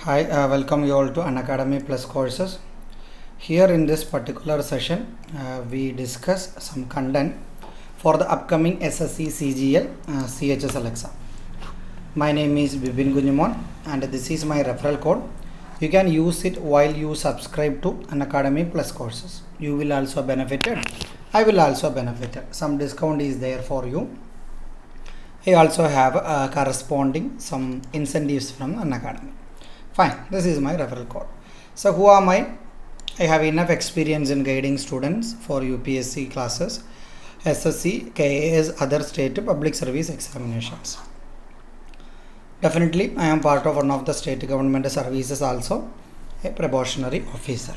Hi, welcome you all to Unacademy Plus courses. Here in this particular session, we discuss some content for the upcoming SSC CGL CHSL exam. My name is Bibin Gunjumon and this is my referral code. You can use it while you subscribe to Unacademy Plus courses. You will also benefit it. I will also benefit it. Some discount is there for you. I also have corresponding some incentives from Unacademy. Fine, this is my referral code. So who am I? I have enough experience in guiding students for UPSC classes, SSC, KAS, other state public service examinations. Definitely, I am part of one of the state government services also, a probationary officer.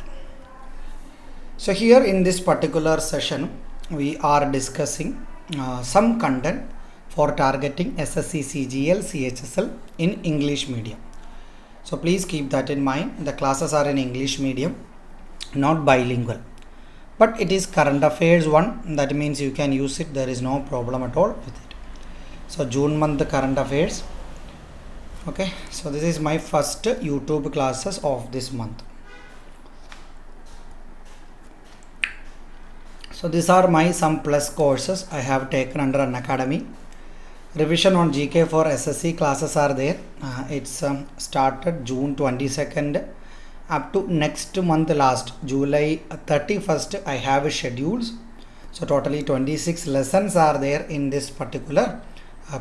So here in this particular session, we are discussing some content for targeting SSC, CGL, CHSL in English medium. So please keep that in mind. The classes are in English medium, not bilingual. But it is current affairs one. That means you can use it. There is no problem at all with it. So June month current affairs. Okay. So this is my first YouTube classes of this month. So these are my some plus courses I have taken under Unacademy. Revision on GK for SSC classes are there. It's started June 22nd up to next month last July 31st. I have schedules. So totally 26 lessons are there in this particular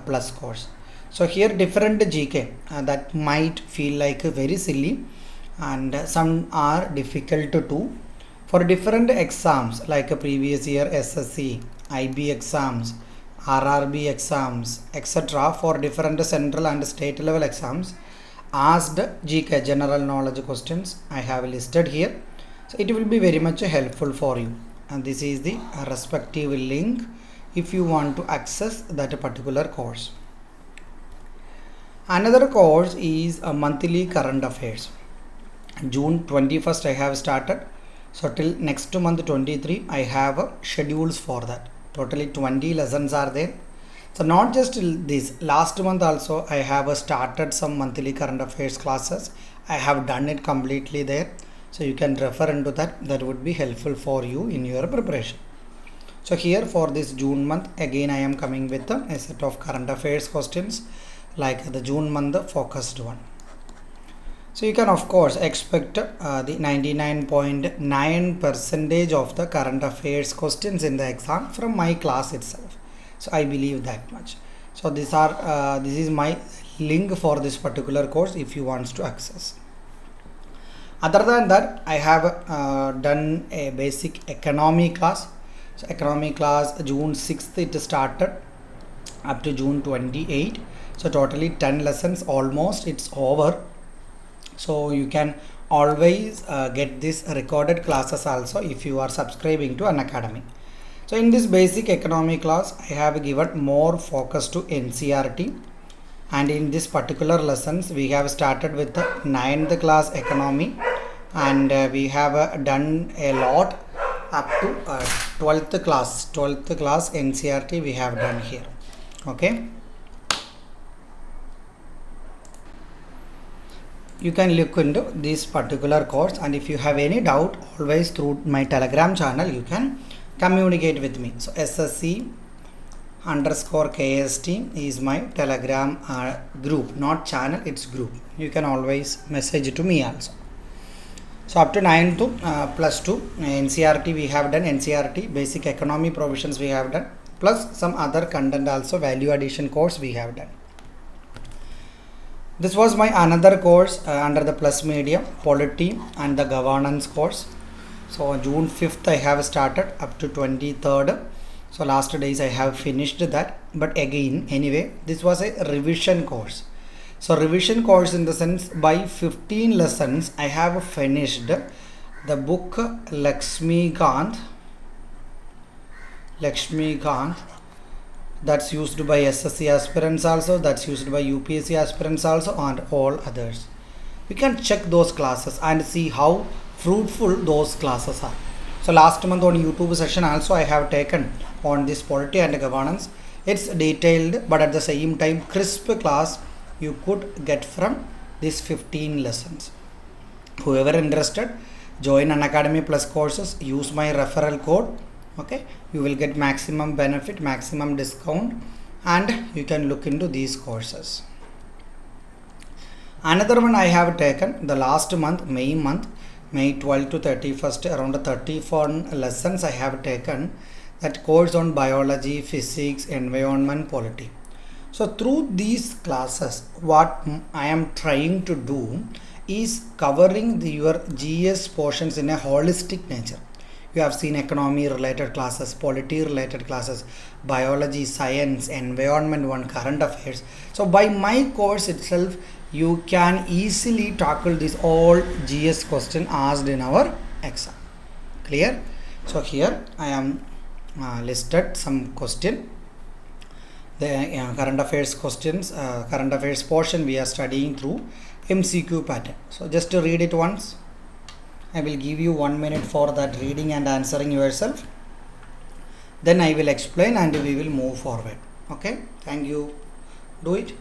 plus course. So here different GK that might feel like very silly and some are difficult to do. For different exams like a previous year SSC, IB exams, RRB exams, etc. for different central and state level exams, asked GK general knowledge questions I have listed here. So it will be very much helpful for you, and this is the respective link if you want to access that particular course. Another course is a monthly current affairs. June 21st I have started. So till next month 23 I have schedules for that. Totally 20 lessons are there. So not just this, last month also I have started some monthly current affairs classes. I have done it completely there. So you can refer into that. That would be helpful for you in your preparation. So here for this June month, again I am coming with a set of current affairs questions like the June month focused one. So you can of course expect the 99.9% of the current affairs questions in the exam from my class itself. So I believe that much. So this is my link for this particular course if you want to access. Other than that, I have done a basic economy class. So economy class June 6th it started up to June 28. So totally 10 lessons almost it's over. So you can always get this recorded classes also if you are subscribing to Unacademy. So in this basic economy class I have given more focus to NCERT, and in this particular lessons we have started with the 9th class economy, and we have done a lot up to 12th class NCERT we have done here. Okay. You can look into this particular course, and if you have any doubt always through my Telegram channel you can communicate with me. So SSC_KST is my Telegram group, not channel, it's group. You can always message to me also. So up to 9 to plus 2 NCERT we have done, NCERT basic economy provisions we have done, plus some other content also, value addition course we have done. This was my another course under the plus media, polity and the governance course. So June 5th I have started up to 23rd. So last days I have finished that, but again anyway this was a revision course. So revision course in the sense by 15 lessons I have finished the book Lakshmikant, that's used by SSC aspirants also, that's used by UPSC aspirants also, and all others. We can check those classes and see how fruitful those classes are. So last month on YouTube session also I have taken on this polity and governance. It's detailed but at the same time crisp class you could get from these 15 lessons. Whoever interested, join Unacademy Plus courses, use my referral code. Okay, you will get maximum benefit, maximum discount, and you can look into these courses. Another one I have taken the last month, May 12 to 31st, around 34 lessons I have taken, that course on biology, physics, environment, polity. So through these classes, what I am trying to do is covering your GS portions in a holistic nature. You have seen economy related classes, polity related classes, biology, science, environment, one current affairs. So by my course itself, you can easily tackle this all GS question asked in our exam. Clear? So here I am listed some question. The current affairs questions, current affairs portion we are studying through MCQ pattern. So just to read it once. I will give you 1 minute for that reading and answering yourself. Then I will explain and we will move forward. Okay, thank you. Do it.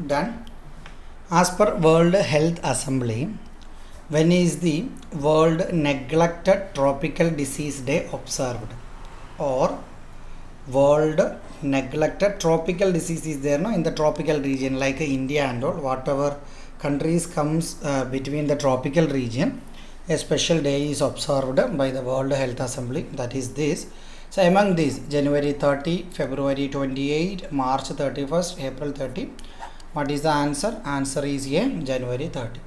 Done. As per World Health Assembly, when is the World Neglected Tropical Disease Day observed? Or World Neglected Tropical Disease is there, no, in the tropical region like India and all, whatever countries comes between the tropical region, a special day is observed by the World Health Assembly, that is this. So among these, January 30, February 28, March 31st, April 30. What is the answer? Answer is A, January 30.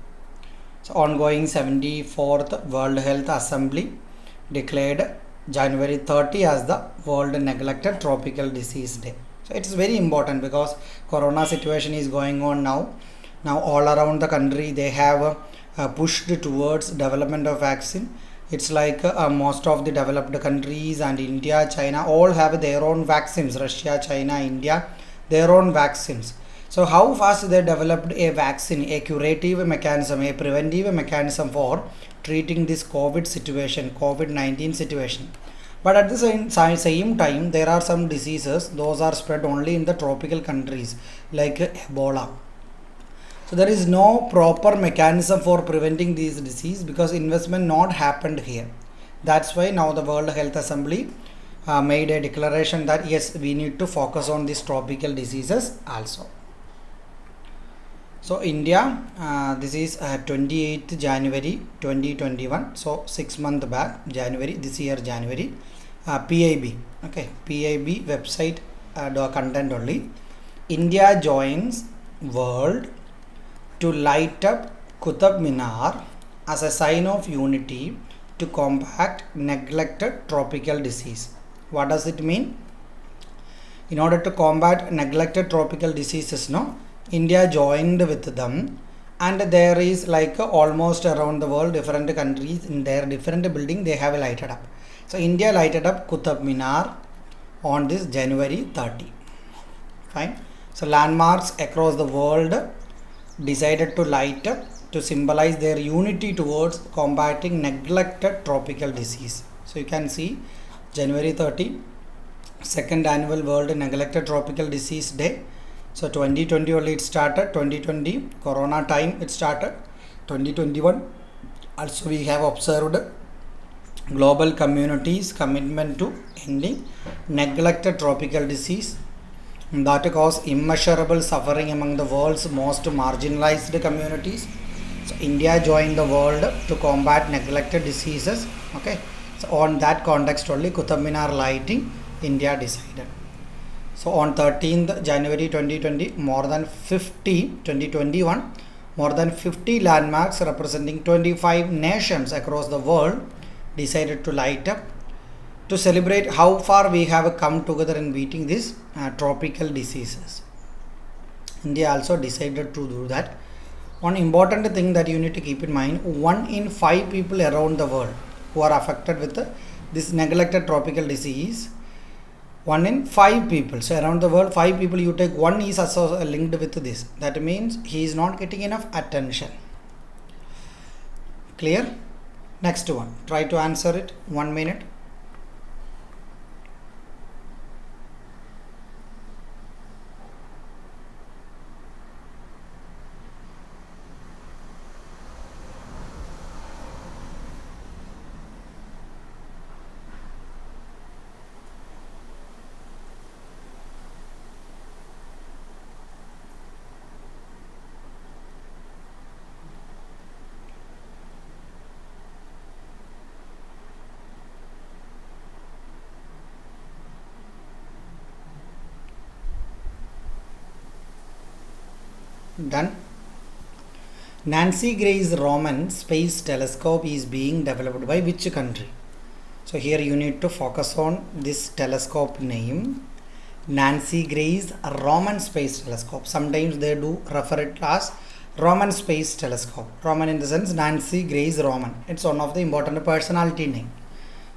So ongoing 74th World Health Assembly declared January 30 as the World Neglected Tropical Disease Day. So it is very important because corona situation is going on now. Now all around the country they have pushed towards development of vaccine. It's like most of the developed countries and India, China all have their own vaccines. Russia, China, India, their own vaccines. So how fast they developed a vaccine, a curative mechanism, a preventive mechanism for treating this COVID situation, COVID-19 situation. But at the same time, there are some diseases, those are spread only in the tropical countries like Ebola. So there is no proper mechanism for preventing these disease because investment not happened here. That's why now the World Health Assembly made a declaration that yes, we need to focus on these tropical diseases also. So India, this is 28th January 2021. So 6 months back, January, this year January, PIB, okay, PIB website content only. India joins world to light up Qutub Minar as a sign of unity to combat neglected tropical disease. What does it mean? In order to combat neglected tropical diseases, no, India joined with them, and there is like almost around the world different countries in their different building they have lighted up. So India lighted up Qutub Minar on this January 30. Fine. So landmarks across the world decided to light up to symbolize their unity towards combating neglected tropical disease. So you can see January 30, second annual World Neglected Tropical Disease Day. So 2020 only it started, 2020 corona time it started, 2021 also we have observed global communities commitment to ending neglected tropical disease that cause immeasurable suffering among the world's most marginalized communities. So India joined the world to combat neglected diseases. Okay, so on that context only Qutub Minar lighting India decided. So on 13th January 2021, more than 50 landmarks representing 25 nations across the world decided to light up to celebrate how far we have come together in beating these tropical diseases. India also decided to do that. One important thing that you need to keep in mind, 1 in 5 people around the world who are affected with this neglected tropical disease, 1 in 5 people. So around the world, 5 people, you take 1 is also linked with this. That means he is not getting enough attention. Clear? Next one. Try to answer it. 1 minute. Done. Nancy Grace Roman Space Telescope is being developed by which country? So here you need to focus on this telescope name, Nancy Grace Roman Space Telescope. Sometimes they do refer it as Roman Space Telescope. Roman in the sense Nancy Grace Roman. It's one of the important personality name.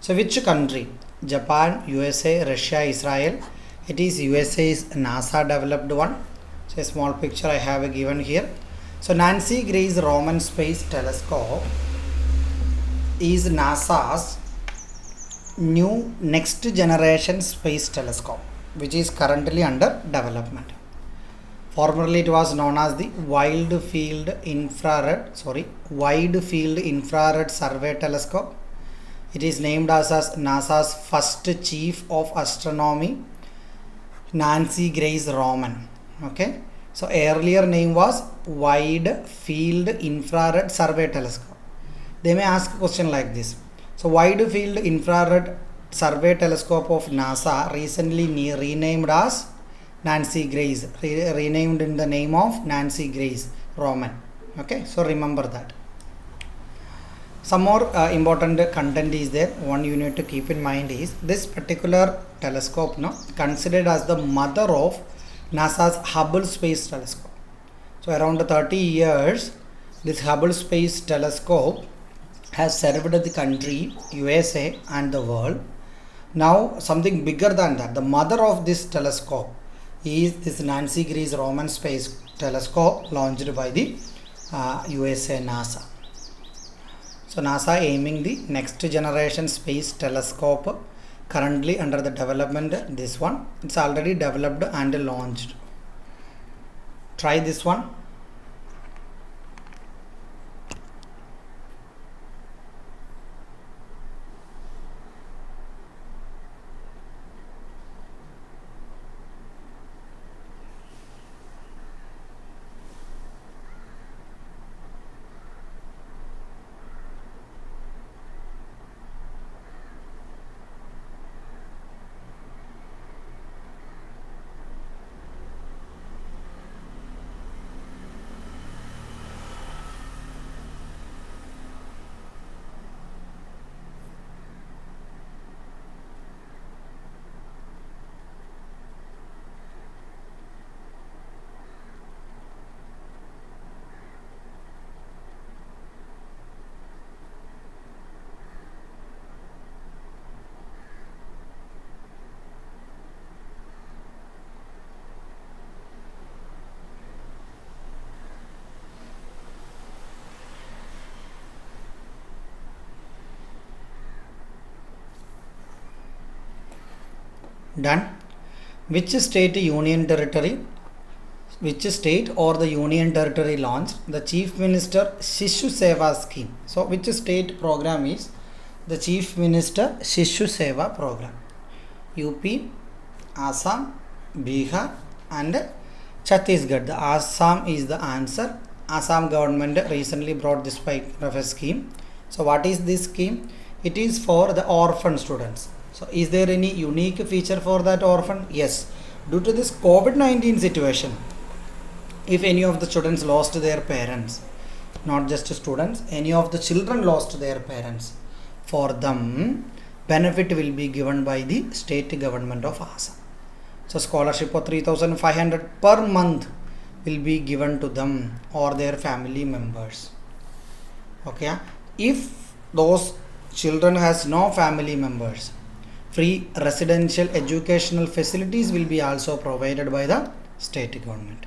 So which country? Japan, USA, Russia, Israel. It is USA's NASA developed one. So a small picture I have given here. So Nancy Grace Roman Space Telescope is NASA's new next generation space telescope, which is currently under development. Formerly it was known as the Wide Field Infrared Survey Telescope. It is named as NASA's first Chief of Astronomy, Nancy Grace Roman. Okay, so earlier name was Wide Field Infrared Survey Telescope. They may ask a question like this. So Wide Field Infrared Survey Telescope of NASA recently renamed as Nancy Grace, renamed in the name of Nancy Grace Roman. Okay, so remember that. Some more important content is there. One you need to keep in mind is this particular telescope considered as the mother of NASA's Hubble Space Telescope. So around 30 years, this Hubble Space Telescope has served the country, USA and the world. Now something bigger than that, the mother of this telescope is this Nancy Grace Roman Space Telescope launched by the USA NASA. So NASA aiming the next generation space telescope, currently under the development. This one, it's already developed and launched. Try this one. Done. Which state or the union territory launched the Chief Minister Shishu Seva scheme? So which state program is the Chief Minister Shishu Seva program? UP, Assam, Bihar and Chhattisgarh. The Assam is the answer. Assam government recently brought this type of a scheme. So what is this scheme? It is for the orphan students. So is there any unique feature for that orphan? Yes. Due to this COVID-19 situation, if any of the students lost their parents, not just students, any of the children lost their parents, for them benefit will be given by the state government of Assam. So scholarship of 3,500 per month will be given to them or their family members. Okay, if those children has no family members, free residential educational facilities will be also provided by the state government.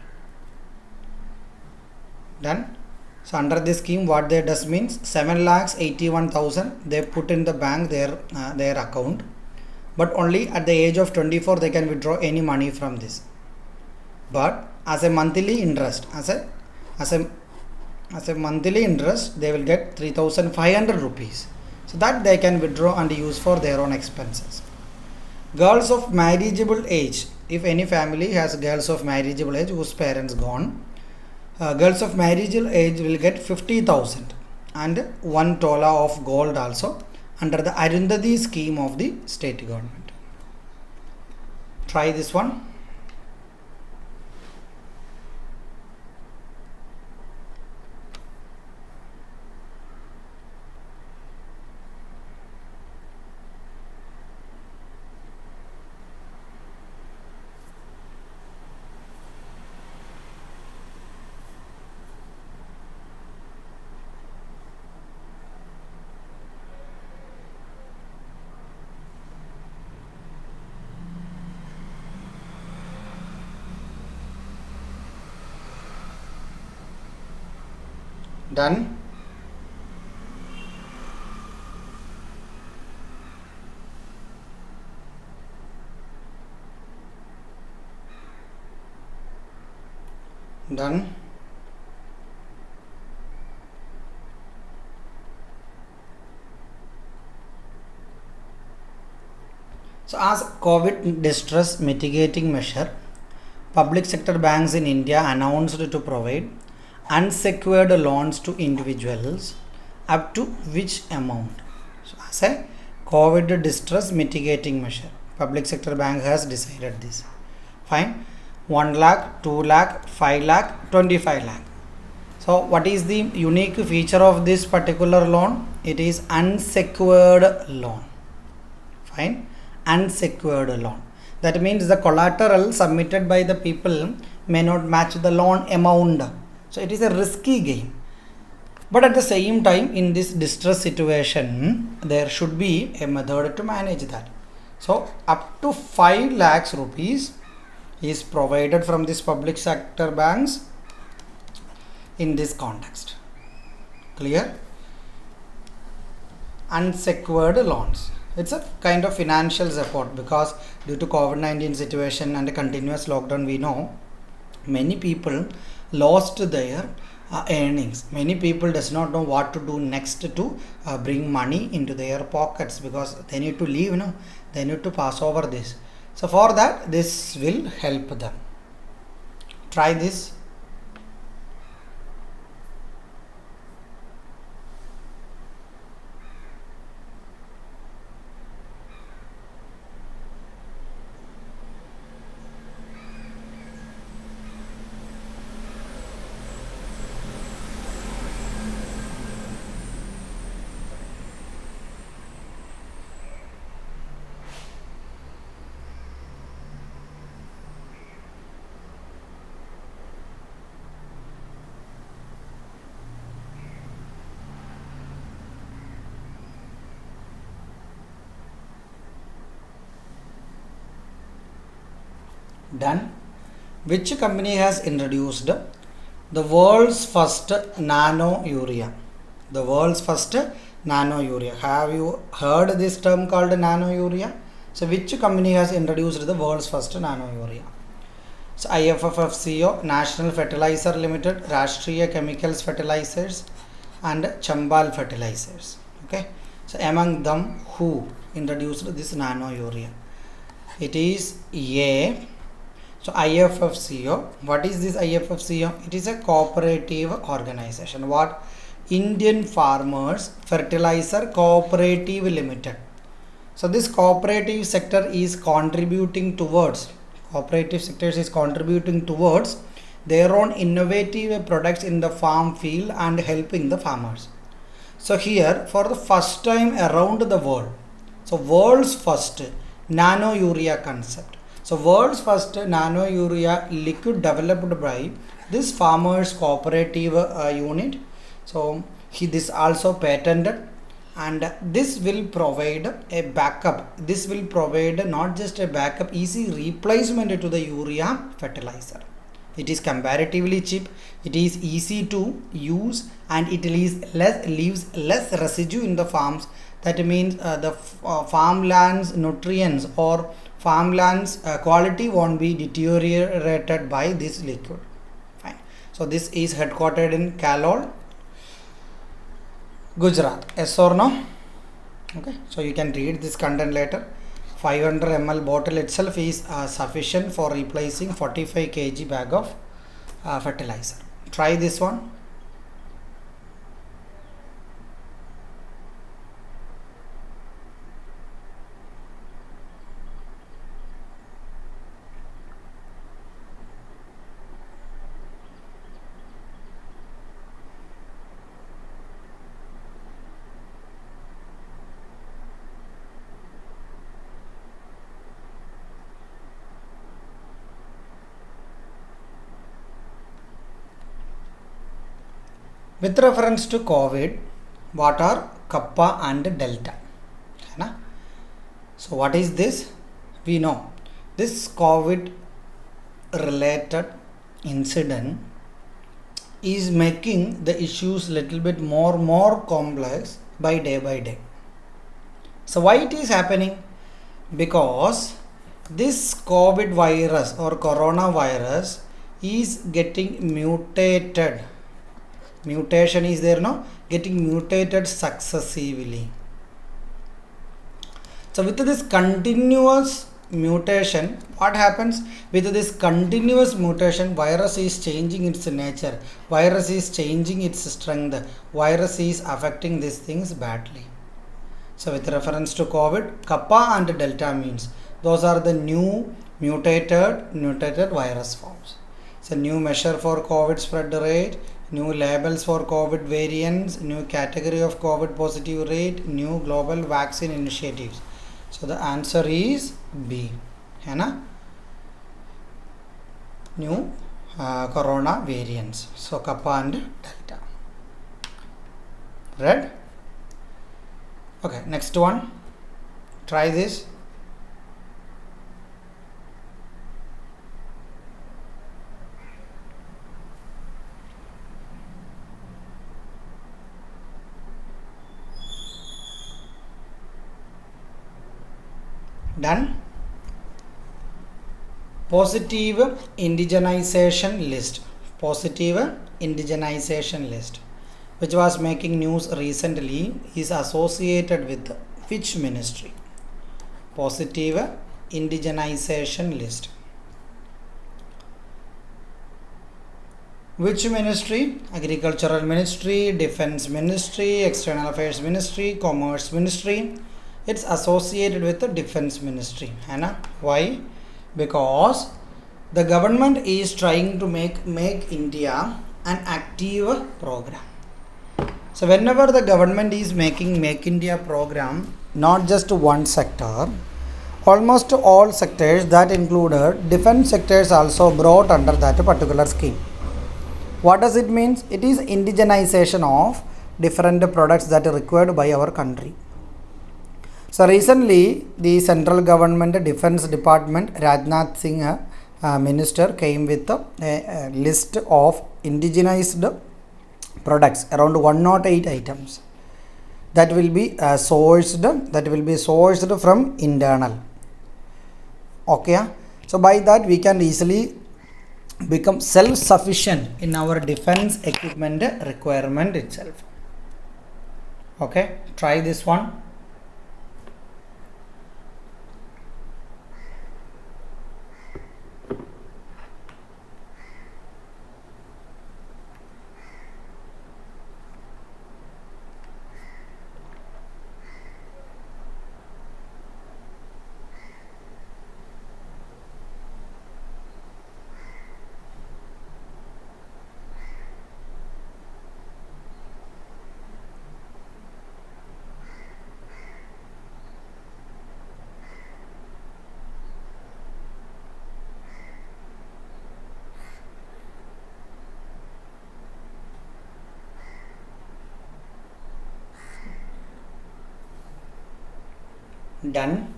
Done. So under this scheme, what they does means 7,81,000 they put in the bank their account, but only at the age of 24 they can withdraw any money from this. But as a monthly interest, as a monthly interest, they will get 3,500 rupees. So that they can withdraw and use for their own expenses. Girls of marriageable age, if any family has girls of marriageable age whose parents gone, girls of marriageable age will get 50,000 and 1 tola of gold also under the Arundhati scheme of the state government. Try this one. Done. Done. So as COVID distress mitigating measure, public sector banks in India announced to provide unsecured loans to individuals up to which amount? So as a COVID distress mitigating measure, public sector bank has decided this. Fine. 1 lakh, 2 lakh, 5 lakh, 25 lakh. So what is the unique feature of this particular loan? It is unsecured loan. Fine. Unsecured loan. That means the collateral submitted by the people may not match the loan amount. So it is a risky game. But at the same time, in this distress situation, there should be a method to manage that. So up to 5 lakhs rupees is provided from this public sector banks in this context. Clear? Unsecured loans. It's a kind of financial support because due to COVID-19 situation and a continuous lockdown, we know many people lost their earnings. Many people does not know what to do next to bring money into their pockets because they need to leave, they need to pass over this. So for that, this will help them. Try this. Done. Which company has introduced the world's first nano urea? The world's first nano urea. Have you heard this term called nano urea? So which company has introduced the world's first nano urea? So IFFCO, National Fertilizer Limited, Rashtriya Chemicals Fertilizers and Chambal Fertilizers. Okay. So among them, who introduced this nano urea? It is A. So IFFCO. What is this IFFCO? It is a cooperative organization. What? Indian Farmers Fertilizer Cooperative Limited. So this cooperative sector is contributing towards their own innovative products in the farm field and helping the farmers. So here, for the first time around the world, So world's first nano urea concept. So world's first nano urea liquid developed by this farmers cooperative unit. So this also patented, and this will provide a backup. This will provide not just a backup, easy replacement to the urea fertilizer. It is comparatively cheap, it is easy to use, and it leaves less residue in the farms. That means the farmlands nutrients or farmlands quality won't be deteriorated by this liquid. Fine. So this is headquartered in Kalol, Gujarat. Yes or no? Okay. So you can read this content later. 500 ml bottle itself is sufficient for replacing 45 kg bag of fertilizer. Try this one. With reference to COVID, what are Kappa and Delta? So what is this? We know this COVID related incident is making the issues little bit more complex by day. So why it is happening? Because this COVID virus or coronavirus is getting mutated. Mutation is there, no? Getting mutated successively. So with this continuous mutation, what happens? With this continuous mutation, virus is changing its nature, virus is changing its strength, virus is affecting these things badly. So with reference to COVID, Kappa and Delta means those are the new mutated virus forms. So new measure for COVID spread rate, new labels for COVID variants, new category of COVID positive rate, new global vaccine initiatives. So the answer is B. New corona variants. So Kappa and Delta. Red. Okay, next one. Try this. Done. Positive indigenization list. Positive indigenization list, which was making news recently, is associated with which ministry? Positive indigenization list. Which ministry? Agricultural Ministry, Defense Ministry, External Affairs Ministry, Commerce Ministry. It's associated with the Defense Ministry. Why? Because the government is trying to make India an active program. So whenever the government is making Make India program, not just one sector, almost all sectors that included defense sectors also brought under that particular scheme. What does it mean? It is indigenization of different products that are required by our country. So recently, the central government defense department, Rajnath Singh minister, came with a list of indigenized products, around 108 items that will be sourced from internal. Okay, so by that we can easily become self-sufficient in our defense equipment requirement itself. Okay, try this one. Done.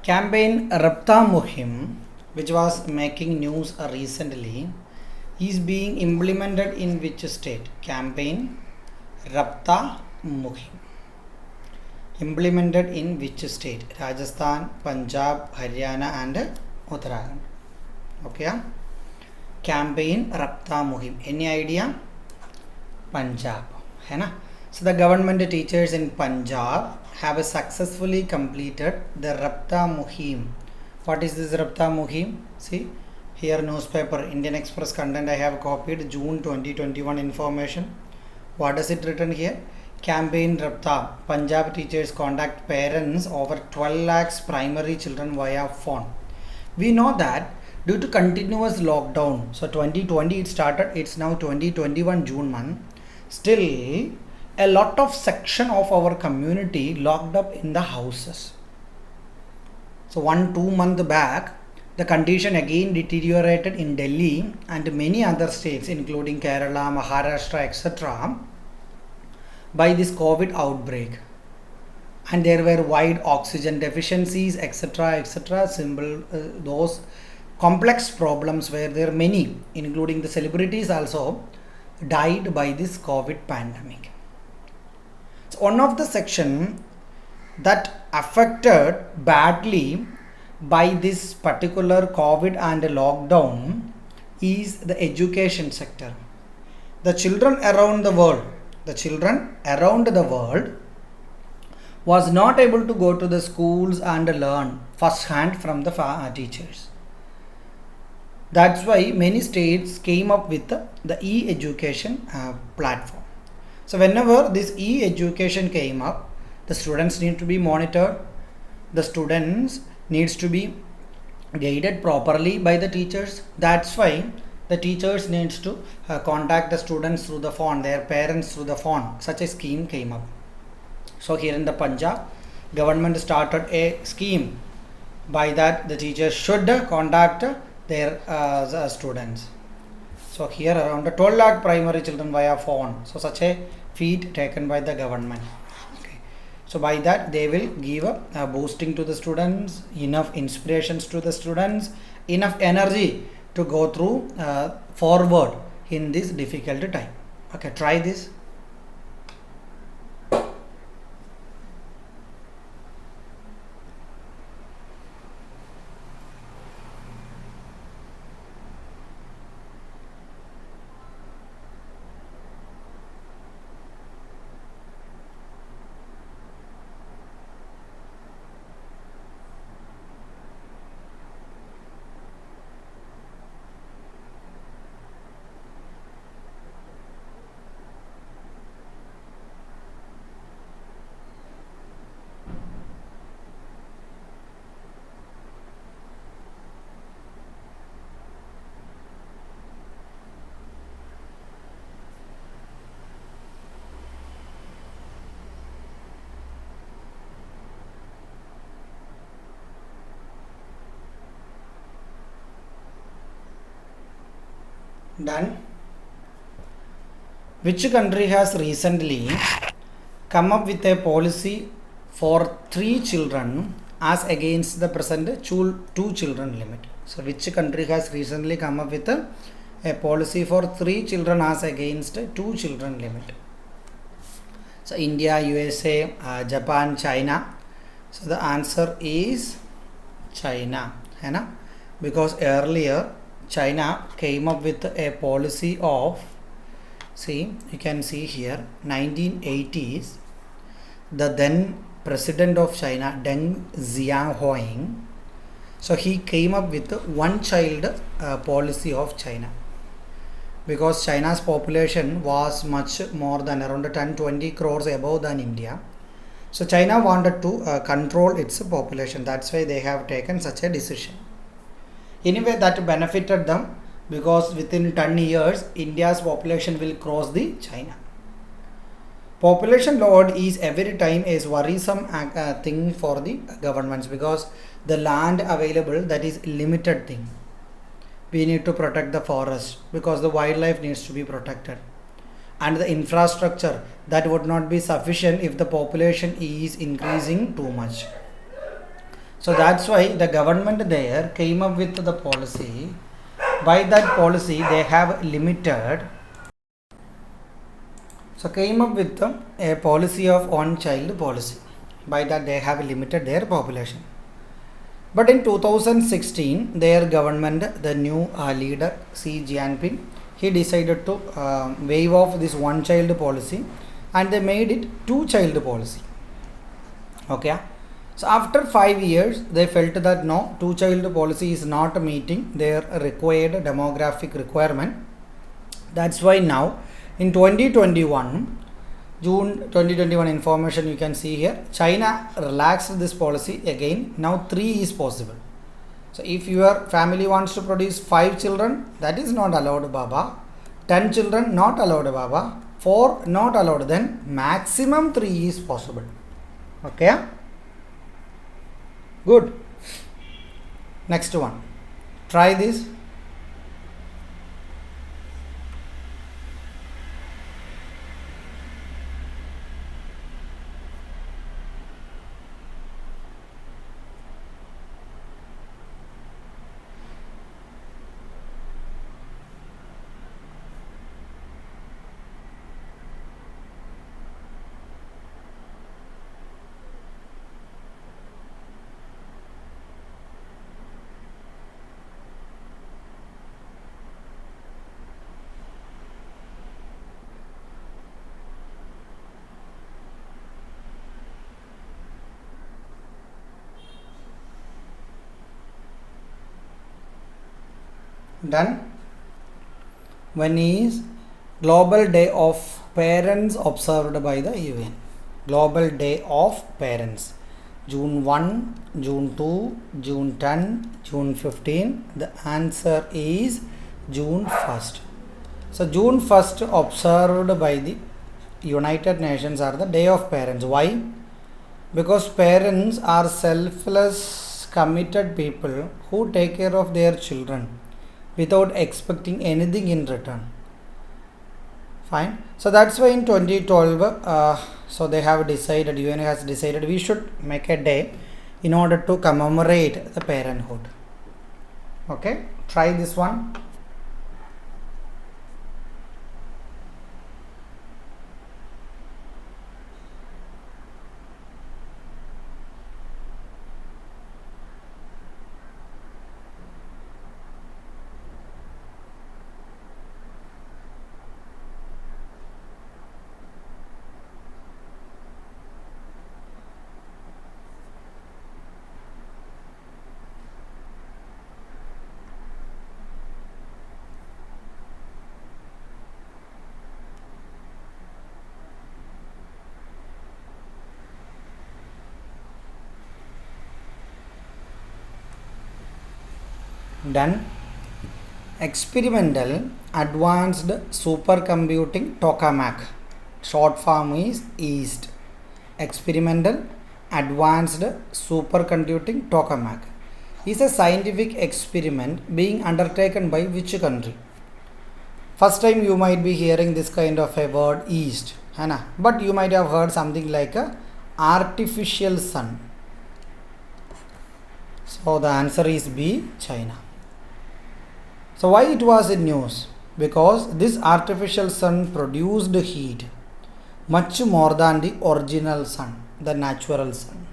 Campaign Rabta Muhim, which was making news recently, is being implemented in which state? Campaign Rabta Muhim. Implemented in which state? Rajasthan, Punjab, Haryana and Uttarakhand. Okay. Campaign Rabta Muhim. Any idea? Punjab. है ना? So the government teachers in Punjab have successfully completed the Rabta Muhim. What is this Rabta Muhim? See here, newspaper Indian Express content I have copied, June 2021 information. What is it written here? Campaign Rabta. Punjab teachers contact parents over 12 lakhs primary children via phone. We know that due to continuous lockdown, so 2020 it started, it's now 2021 June month, still a lot of section of our community locked up in the houses. So 1-2 months back, the condition again deteriorated in Delhi and many other states including Kerala, Maharashtra, etc. by this COVID outbreak. And there were wide oxygen deficiencies, etc., etc. Those complex problems were there, many, including the celebrities also died by this COVID pandemic. So one of the section that affected badly by this particular COVID and lockdown is the education sector. The children around the world was not able to go to the schools and learn first hand from the teachers. That's why many states came up with the e-education platform. So whenever this e-education came up, the students need to be monitored, the students needs to be guided properly by the teachers. That's why the teachers needs to contact the students through the phone, their parents through the phone. Such a scheme came up. So here in the Punjab, government started a scheme. By that the teachers should contact their students. So here around 12 lakh primary children via phone. So such a feat taken by the government. Okay. So by that they will give a boosting to the students, enough inspirations to the students, enough energy to go through forward in this difficult time. Okay, try this. Done. Which country has recently come up with a policy for 3 children as against the present 2 children limit? So which country has recently come up with a policy for 3 children as against 2 children limit? So India, USA, Japan, China. So the answer is China, है ना? Because earlier China came up with a policy of, see, you can see here, 1980s, the then president of China, Deng Xiaoping, so he came up with one child policy of China, because China's population was much more than around 10-20 crores above than India. So China wanted to control its population. That's why they have taken such a decision. Anyway, that benefited them, because within 10 years India's population will cross the China. Population load is every time a worrisome thing for the governments, because the land available, that is limited thing. We need to protect the forest because the wildlife needs to be protected. and the infrastructure that would not be sufficient if the population is increasing too much. So that's why the government there came up with the policy. By that policy they have limited, so came up with a policy of one child policy. By that they have limited their population. But in 2016 their government, the new leader Xi Jinping, he decided to waive off this one child policy and they made it two child policy. Okay, so after 5 years they felt that no, two child policy is not meeting their required demographic requirement. That's why now in 2021, June 2021 information you can see here, China relaxed this policy again. Now 3 is possible. So if your family wants to produce 5 children, that is not allowed, Baba. 10 children not allowed, Baba. 4 not allowed. Then maximum 3 is possible. Okay. Good. Next one. Try this. Done. When is Global Day of Parents observed by the UN? Global Day of Parents. June 1, June 2, June 10, June 15. The answer is June 1st. So June 1st observed by the United Nations are the Day of Parents. Why? Because parents are selfless, committed people who take care of their children without expecting anything in return. Fine. So that's why in 2012, so they have decided, UN has decided we should make a day in order to commemorate the parenthood. Okay. Try this one. Done. Experimental Advanced Supercomputing Tokamak. Short form is EAST. Experimental Advanced Supercomputing Tokamak is a scientific experiment being undertaken by which country? First time you might be hearing this kind of a word EAST, but you might have heard something like a artificial sun. So the answer is B, China. So why it was in news? Because this artificial sun produced heat much more than the original sun, the natural sun.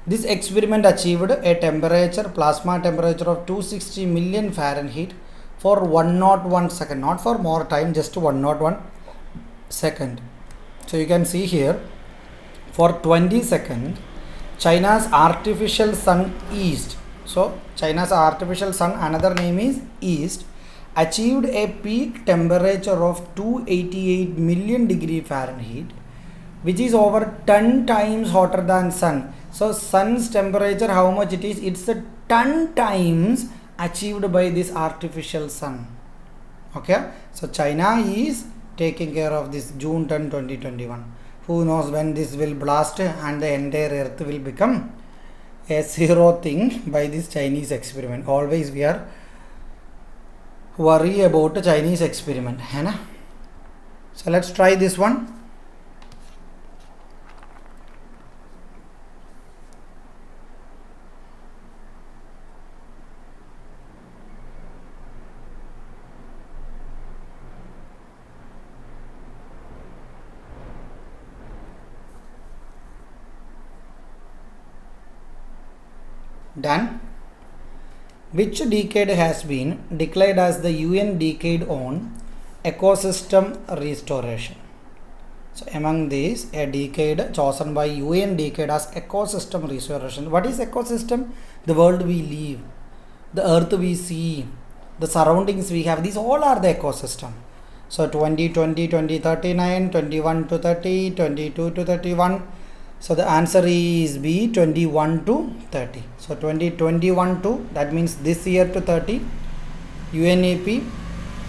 This experiment achieved a temperature, plasma temperature of 260 million Fahrenheit for 101 second, not for more time, just 101 second. So you can see here for 20 seconds China's artificial sun EAST. So China's artificial sun, another name is EAST, achieved a peak temperature of 288 million degree Fahrenheit, which is over 10 times hotter than sun. So sun's temperature, how much it is? It's a 10 times achieved by this artificial sun. Okay, so China is taking care of this June 10, 2021. Who knows when this will blast and the entire earth will become a zero thing by this Chinese experiment. Always we are worry about the Chinese experiment. So let's try this one. Done. Which decade has been declared as the UN Decade on Ecosystem Restoration? So among these, a decade chosen by UN Decade as Ecosystem Restoration. What is ecosystem? The world we live, the earth we see, the surroundings we have. These all are the ecosystem. So 2020, 2039, 21 to 30, 22 to 31. So the answer is B, 21 to 30. So 2021 to, that means this year to 30, UNEP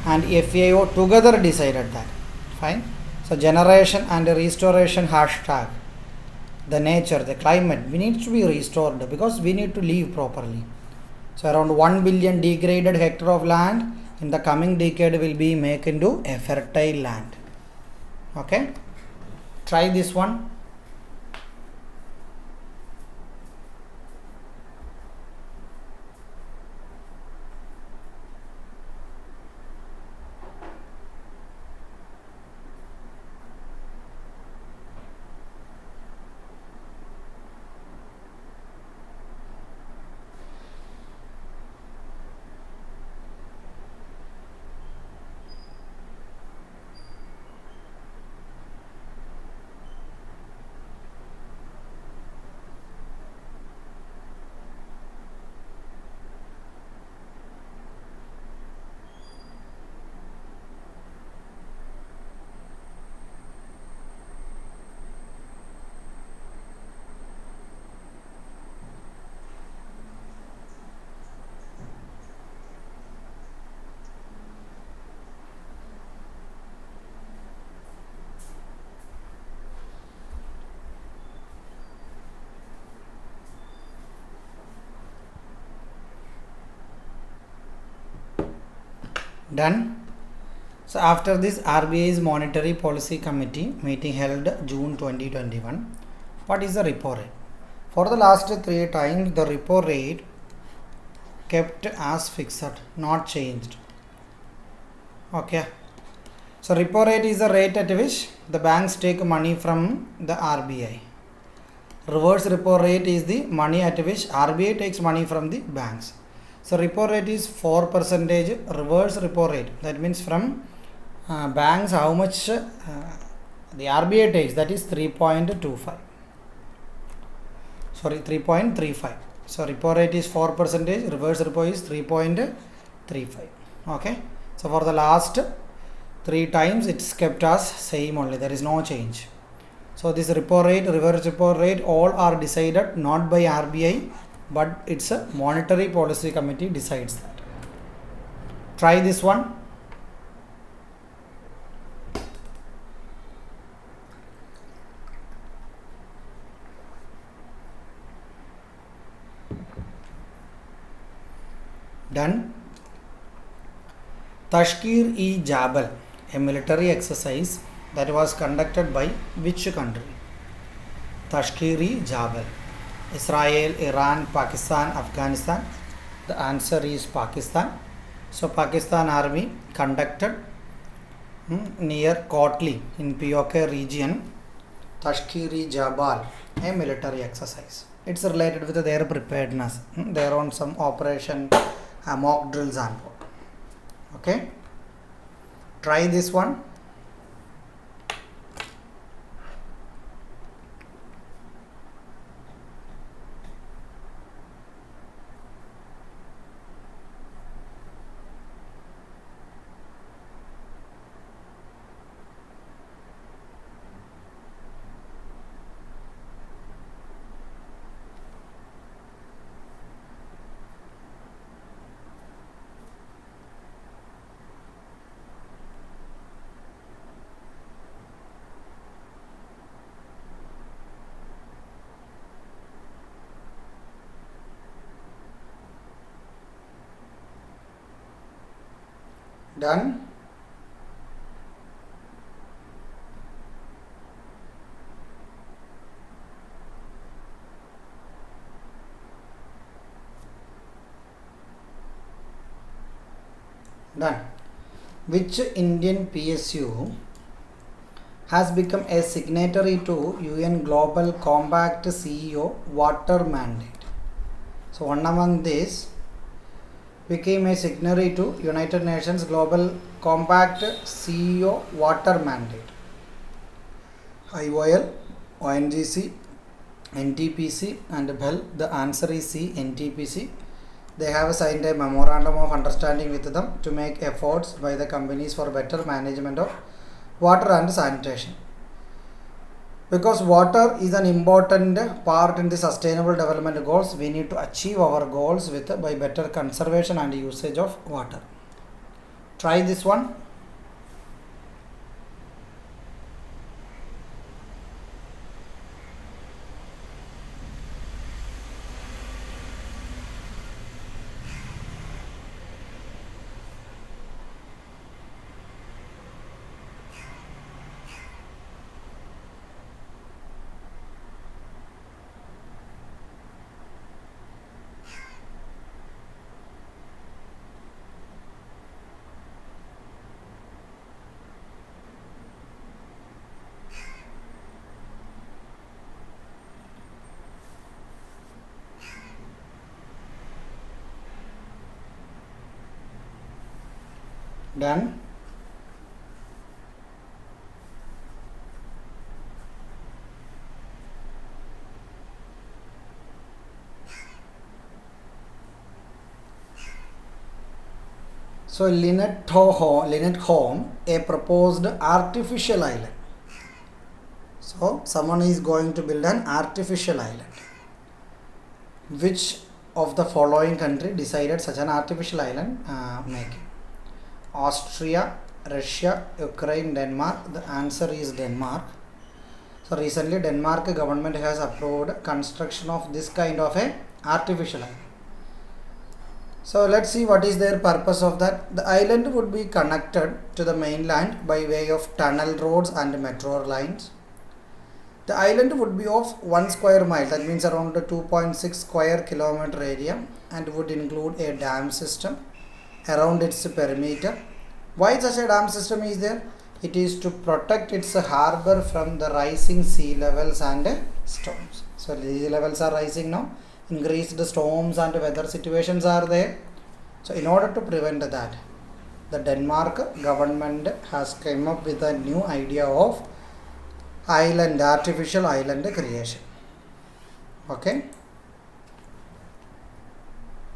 and FAO together decided that. Fine. So generation and restoration hashtag. The nature, the climate, we need to be restored because we need to live properly. So around 1 billion degraded hectare of land in the coming decade will be made into a fertile land. Okay. Try this one. Done. So after this, RBI's Monetary Policy Committee meeting held June 2021. What is the repo rate? For the last 3 times, the repo rate kept as fixed, not changed. Okay. So repo rate is the rate at which the banks take money from the RBI. Reverse repo rate is the money at which RBI takes money from the banks. So repo rate is 4%. Reverse repo rate, that means from banks how much the RBI takes, that is 3.25. Sorry, 3.35. So repo rate is 4%. Reverse repo is 3.35. Okay. So for the last 3 times it's kept as same only. There is no change. So this repo rate, reverse repo rate, all are decided not by RBI, but it's a monetary policy committee decides that. Try this one. Done. Tashkir-e-Jabal, a military exercise that was conducted by which country? Tashkir-e-Jabal. Israel, Iran, Pakistan, Afghanistan. The answer is Pakistan. So Pakistan army conducted near Kotli in POK region, Tashkir-e-Jabal, a military exercise. It's related with their preparedness. They are on some operation, mock drills and all. Okay. Try this one. Done. Done. Which Indian PSU has become a signatory to UN Global Compact CEO Water Mandate? So one among these became a signatory to United Nations Global Compact CEO Water Mandate. IOL, ONGC, NTPC and BEL. The answer is C, NTPC. They have signed a memorandum of understanding with them to make efforts by the companies for better management of water and sanitation. Because water is an important part in the sustainable development goals, we need to achieve our goals by better conservation and usage of water. Try this one. Done. So Lynette Home, a proposed artificial island. So someone is going to build an artificial island. Which of the following country decided such an artificial island making? Austria, Russia, Ukraine, Denmark. The answer is Denmark. So recently Denmark government has approved construction of this kind of a artificial island. So let's see what is their purpose of that. The island would be connected to the mainland by way of tunnel roads and metro lines. The island would be of 1 square mile, that means around 2.6 square kilometer area, and would include a dam system around its perimeter. Why such a dam system is there? It is to protect its harbor from the rising sea levels and storms. So sea levels are rising now, increased storms and weather situations are there. So in order to prevent that, the Denmark government has come up with a new idea of artificial island creation. Okay,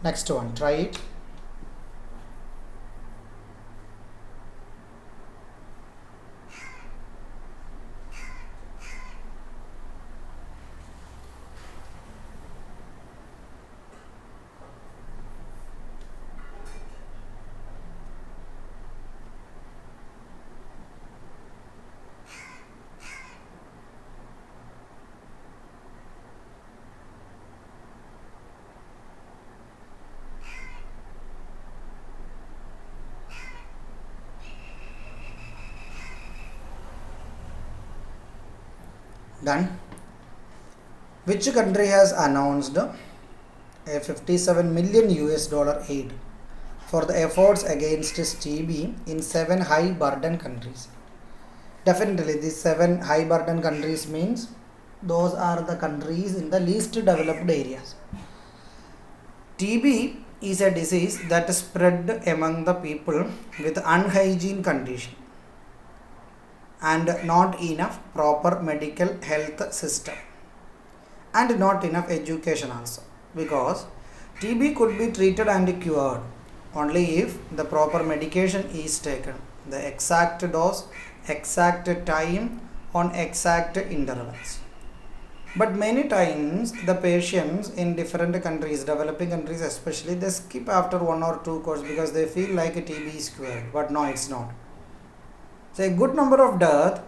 next one, try it. Done. Which country has announced a 57 million US dollar aid for the efforts against TB in 7 high burden countries? Definitely these 7 high burden countries means those are the countries in the least developed areas. TB is a disease that is spread among the people with unhygiene condition and not enough proper medical health system and not enough education also, because TB could be treated and cured only if the proper medication is taken, the exact dose, exact time, on exact intervals. But many times the patients in different countries, developing countries especially, they skip after 1 or 2 courses because they feel like a TB is cured, but no, it's not. So a good number of deaths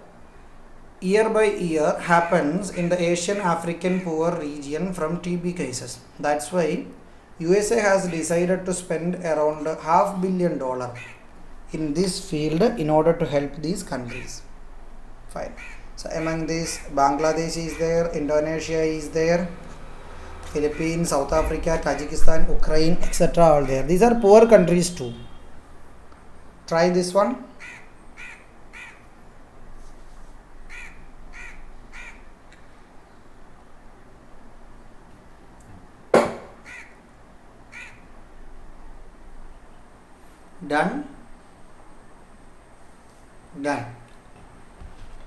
year by year happens in the Asian African poor region from TB cases. That's why USA has decided to spend around $500 million in this field in order to help these countries. Fine. So among these, Bangladesh is there, Indonesia is there, Philippines, South Africa, Tajikistan, Ukraine, etc. all there. These are poor countries too. Try this one. Done. Done.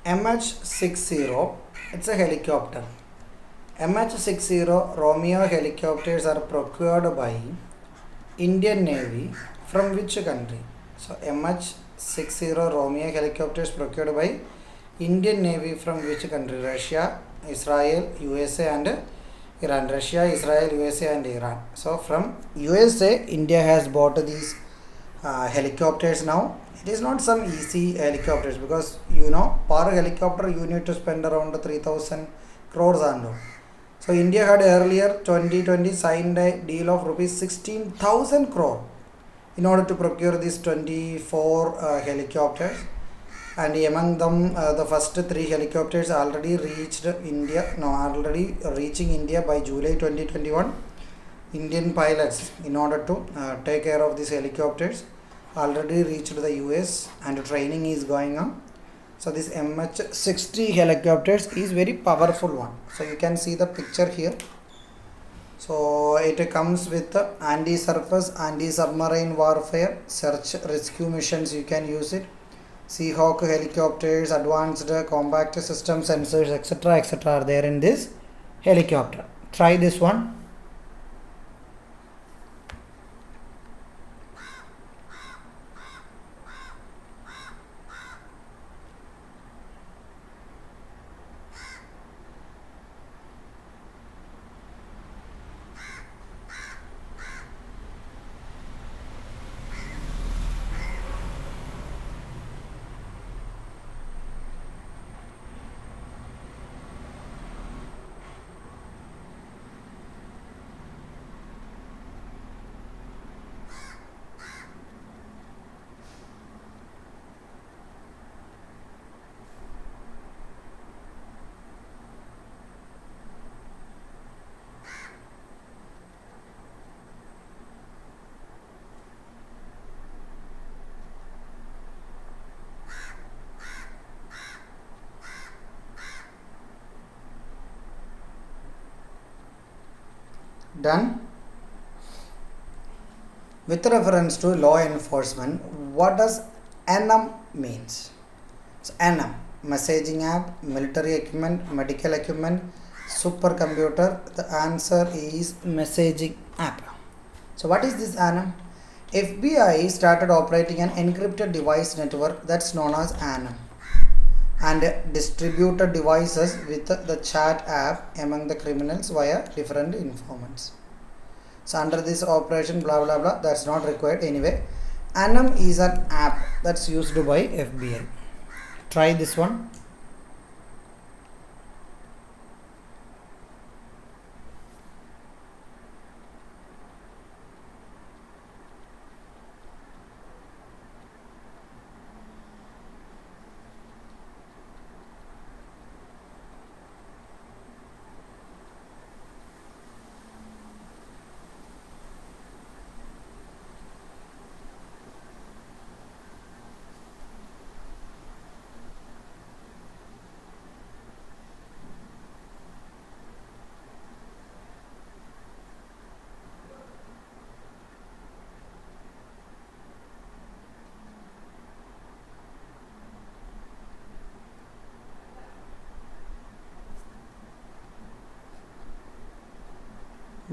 MH60, it's a helicopter. MH60 Romeo helicopters are procured by Indian Navy from which country? So MH60 Romeo helicopters procured by Indian Navy from which country? Russia, Israel, USA and Iran. Russia, Israel, USA and Iran. So from USA, India has bought these helicopters now. It is not some easy helicopters, because per helicopter you need to spend around 3000 crores and all. So India had earlier 2020 signed a deal of rupees 16,000 crore in order to procure these 24 helicopters, and among them the first 3 helicopters already reaching India by July 2021. Indian pilots, in order to take care of these helicopters, already reached the US and training is going on. So this MH60 helicopters is very powerful one. So you can see the picture here. So it comes with anti-surface, anti-submarine warfare, search rescue missions, you can use it. Seahawk helicopters, advanced compact system sensors, etc. are there in this helicopter. Try this one. Done. With reference to law enforcement, what does NM means? So NM, messaging app, military equipment, medical equipment, supercomputer. The answer is messaging app. So what is this NM? FBI started operating an encrypted device network that's known as NM, and distributed devices with the chat app among the criminals via different informants. So under this operation, blah blah blah, that's not required anyway. NM is an app that's used by FBI. Try this one.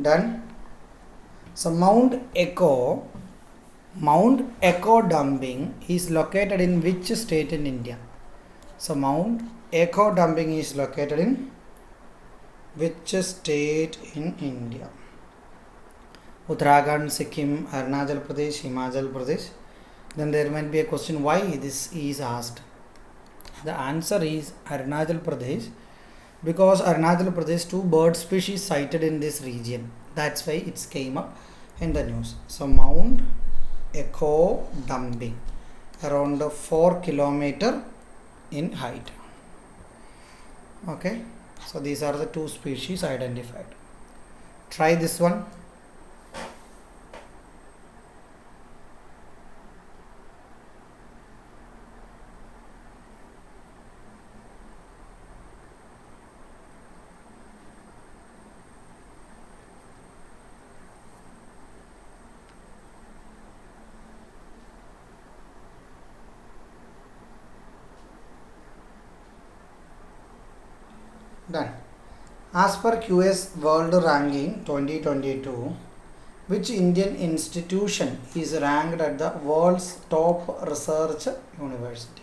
Done. So Mount Echo dumping is located in which state in India? So Mount Echo dumping is located in which state in India? Uttarakhand, Sikkim, Arunachal Pradesh, Himachal Pradesh. Then there might be a question why this is asked. The answer is Arunachal Pradesh, because Arunachal Pradesh 2 bird species sighted in this region. That's why it came up in the news. So Mount Echo dumping, around 4 kilometer in height. Okay, so these are the 2 species identified. Try this one. Done. As per QS World Ranking 2022, which Indian institution is ranked at the world's top research university?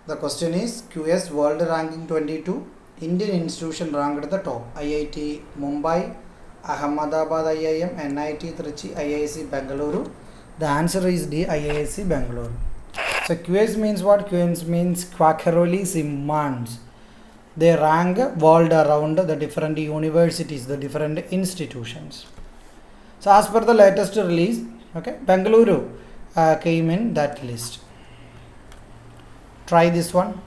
The question is QS World Ranking 22, Indian institution ranked at the top. IIT Mumbai, Ahmedabad IIM, NIT Trichy, IISc Bengaluru. The answer is D, IISc Bengaluru. So QS means what? QS means Quacquarelli Simmons. They rank world around the different universities, the different institutions. So as per the latest release, okay, Bengaluru came in that list. Try this one.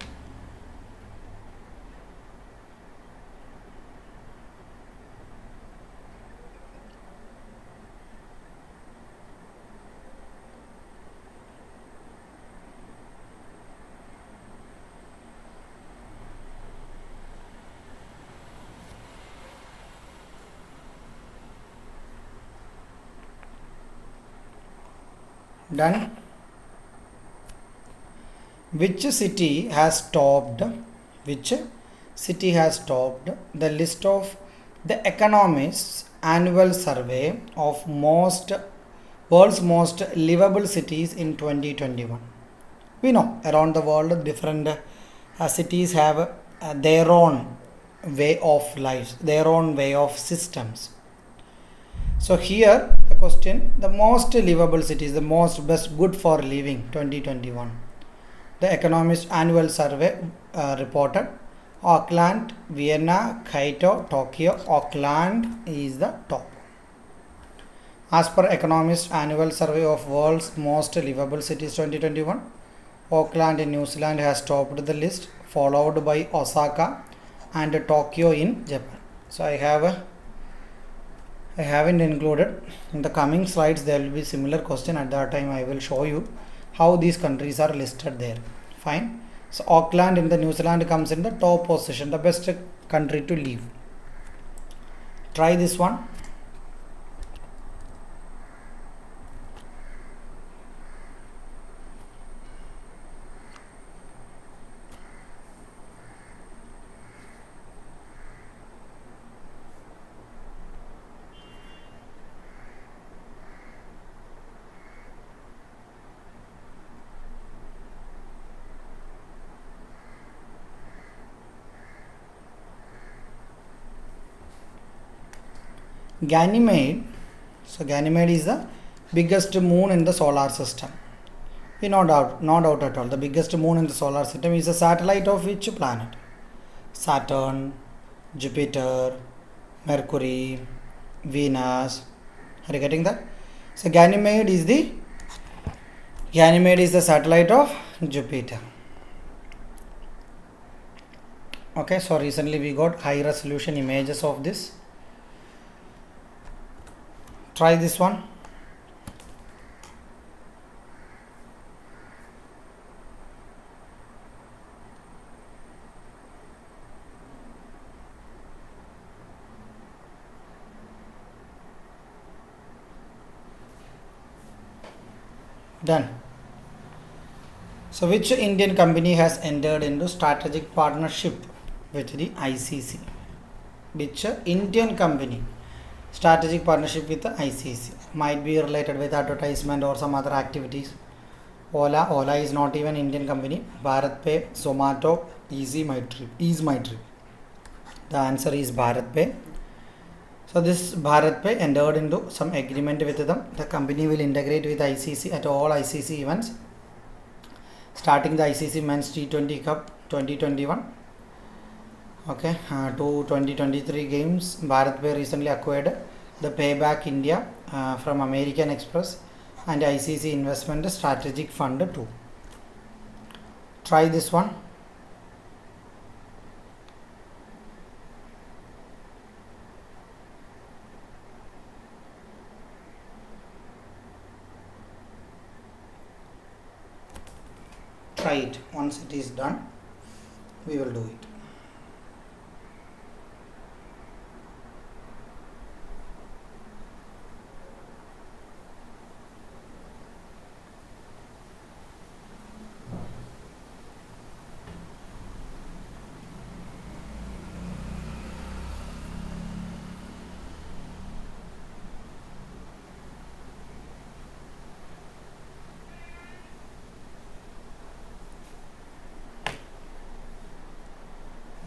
Done. Which city has topped? Which city has topped the list of the Economist's annual survey of world's most livable cities in 2021? We know around the world different cities have their own way of life, their own way of systems. So here the question, the most livable cities, the most best good for living 2021. The Economist annual survey reported Auckland, Vienna, Kyoto, Tokyo. Auckland is the top. As per Economist annual survey of world's most livable cities 2021, Auckland in New Zealand has topped the list, followed by Osaka and Tokyo in Japan. So I haven't included. In the coming slides there will be similar question. At that time I will show you how these countries are listed there. Fine. So Auckland in the New Zealand comes in the top position, the best country to live. Try this one. Ganymede. So Ganymede is the biggest moon in the solar system. No doubt at all. The biggest moon in the solar system is a satellite of which planet? Saturn, Jupiter, Mercury, Venus. Are you getting that? So Ganymede is the satellite of Jupiter. Okay, so recently we got high resolution images of this. Try this one. Done. So which Indian company has entered into strategic partnership with the ICC? Which Indian company? Strategic partnership with the ICC might be related with advertisement or some other activities. Ola is not even Indian company. BharatPe, Zomato, Easy My Trip. The answer is BharatPe. So this BharatPe entered into some agreement with them. The company will integrate with ICC at all ICC events, starting the ICC Men's T20 Cup 2021. Okay, to 2023 games. BharatPe recently acquired the Payback India from American Express and ICC Investment Strategic Fund 2. Try this one. Try it. Once it is done, we will do it.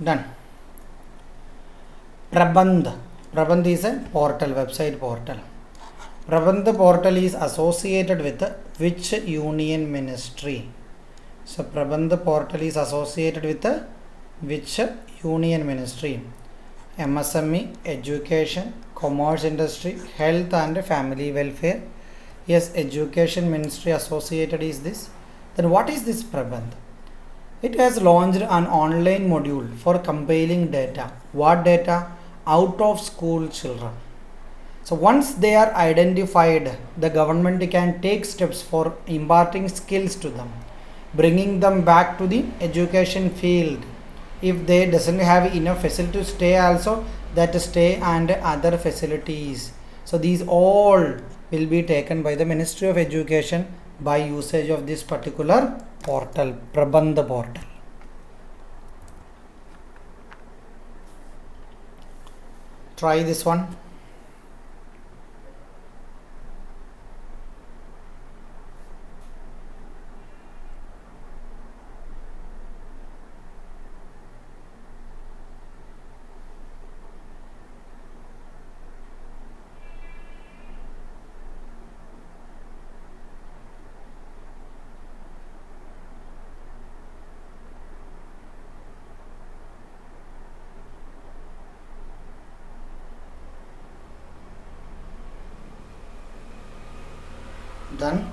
Done. Prabandh. Prabandh is a portal, website portal. Prabandh portal is associated with which union ministry? So Prabandh portal is associated with which union ministry? MSME, education, commerce industry, health and family welfare. Yes, education ministry associated is this. Then what is this Prabandh? It has launched an online module for compiling data. What data? Out of school children. So once they are identified, the government can take steps for imparting skills to them, bringing them back to the education field. If they doesn't have enough facility to stay, also that stay and other facilities. So these all will be taken by the Ministry of Education by usage of this particular portal, Prabandh portal. Try this one. Done.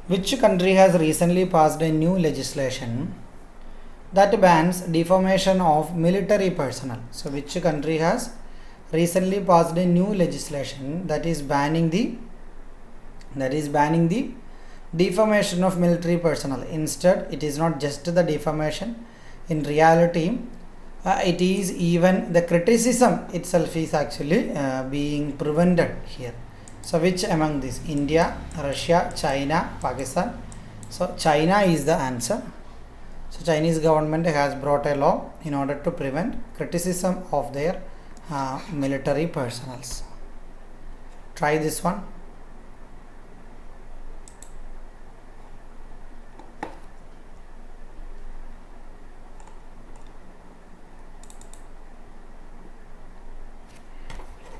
Which country has recently passed a new legislation that bans defamation of military personnel? So which country has recently passed a new legislation that is banning the defamation of military personnel? Instead, it is not just the defamation. In reality, it is even the criticism itself is actually being prevented here. So which among these? India, Russia, China, Pakistan? So China is the answer. So Chinese government has brought a law in order to prevent criticism of their military personnel. Try this one.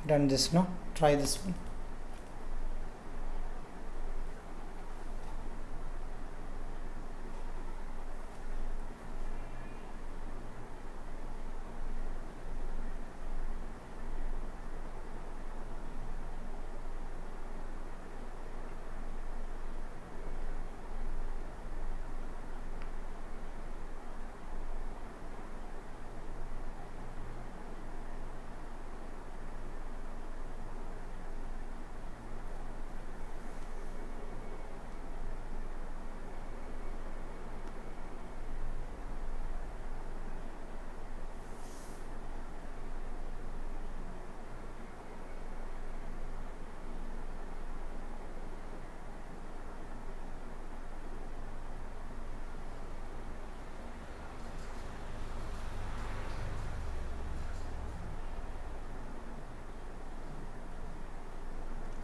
Done this, no? Try this one.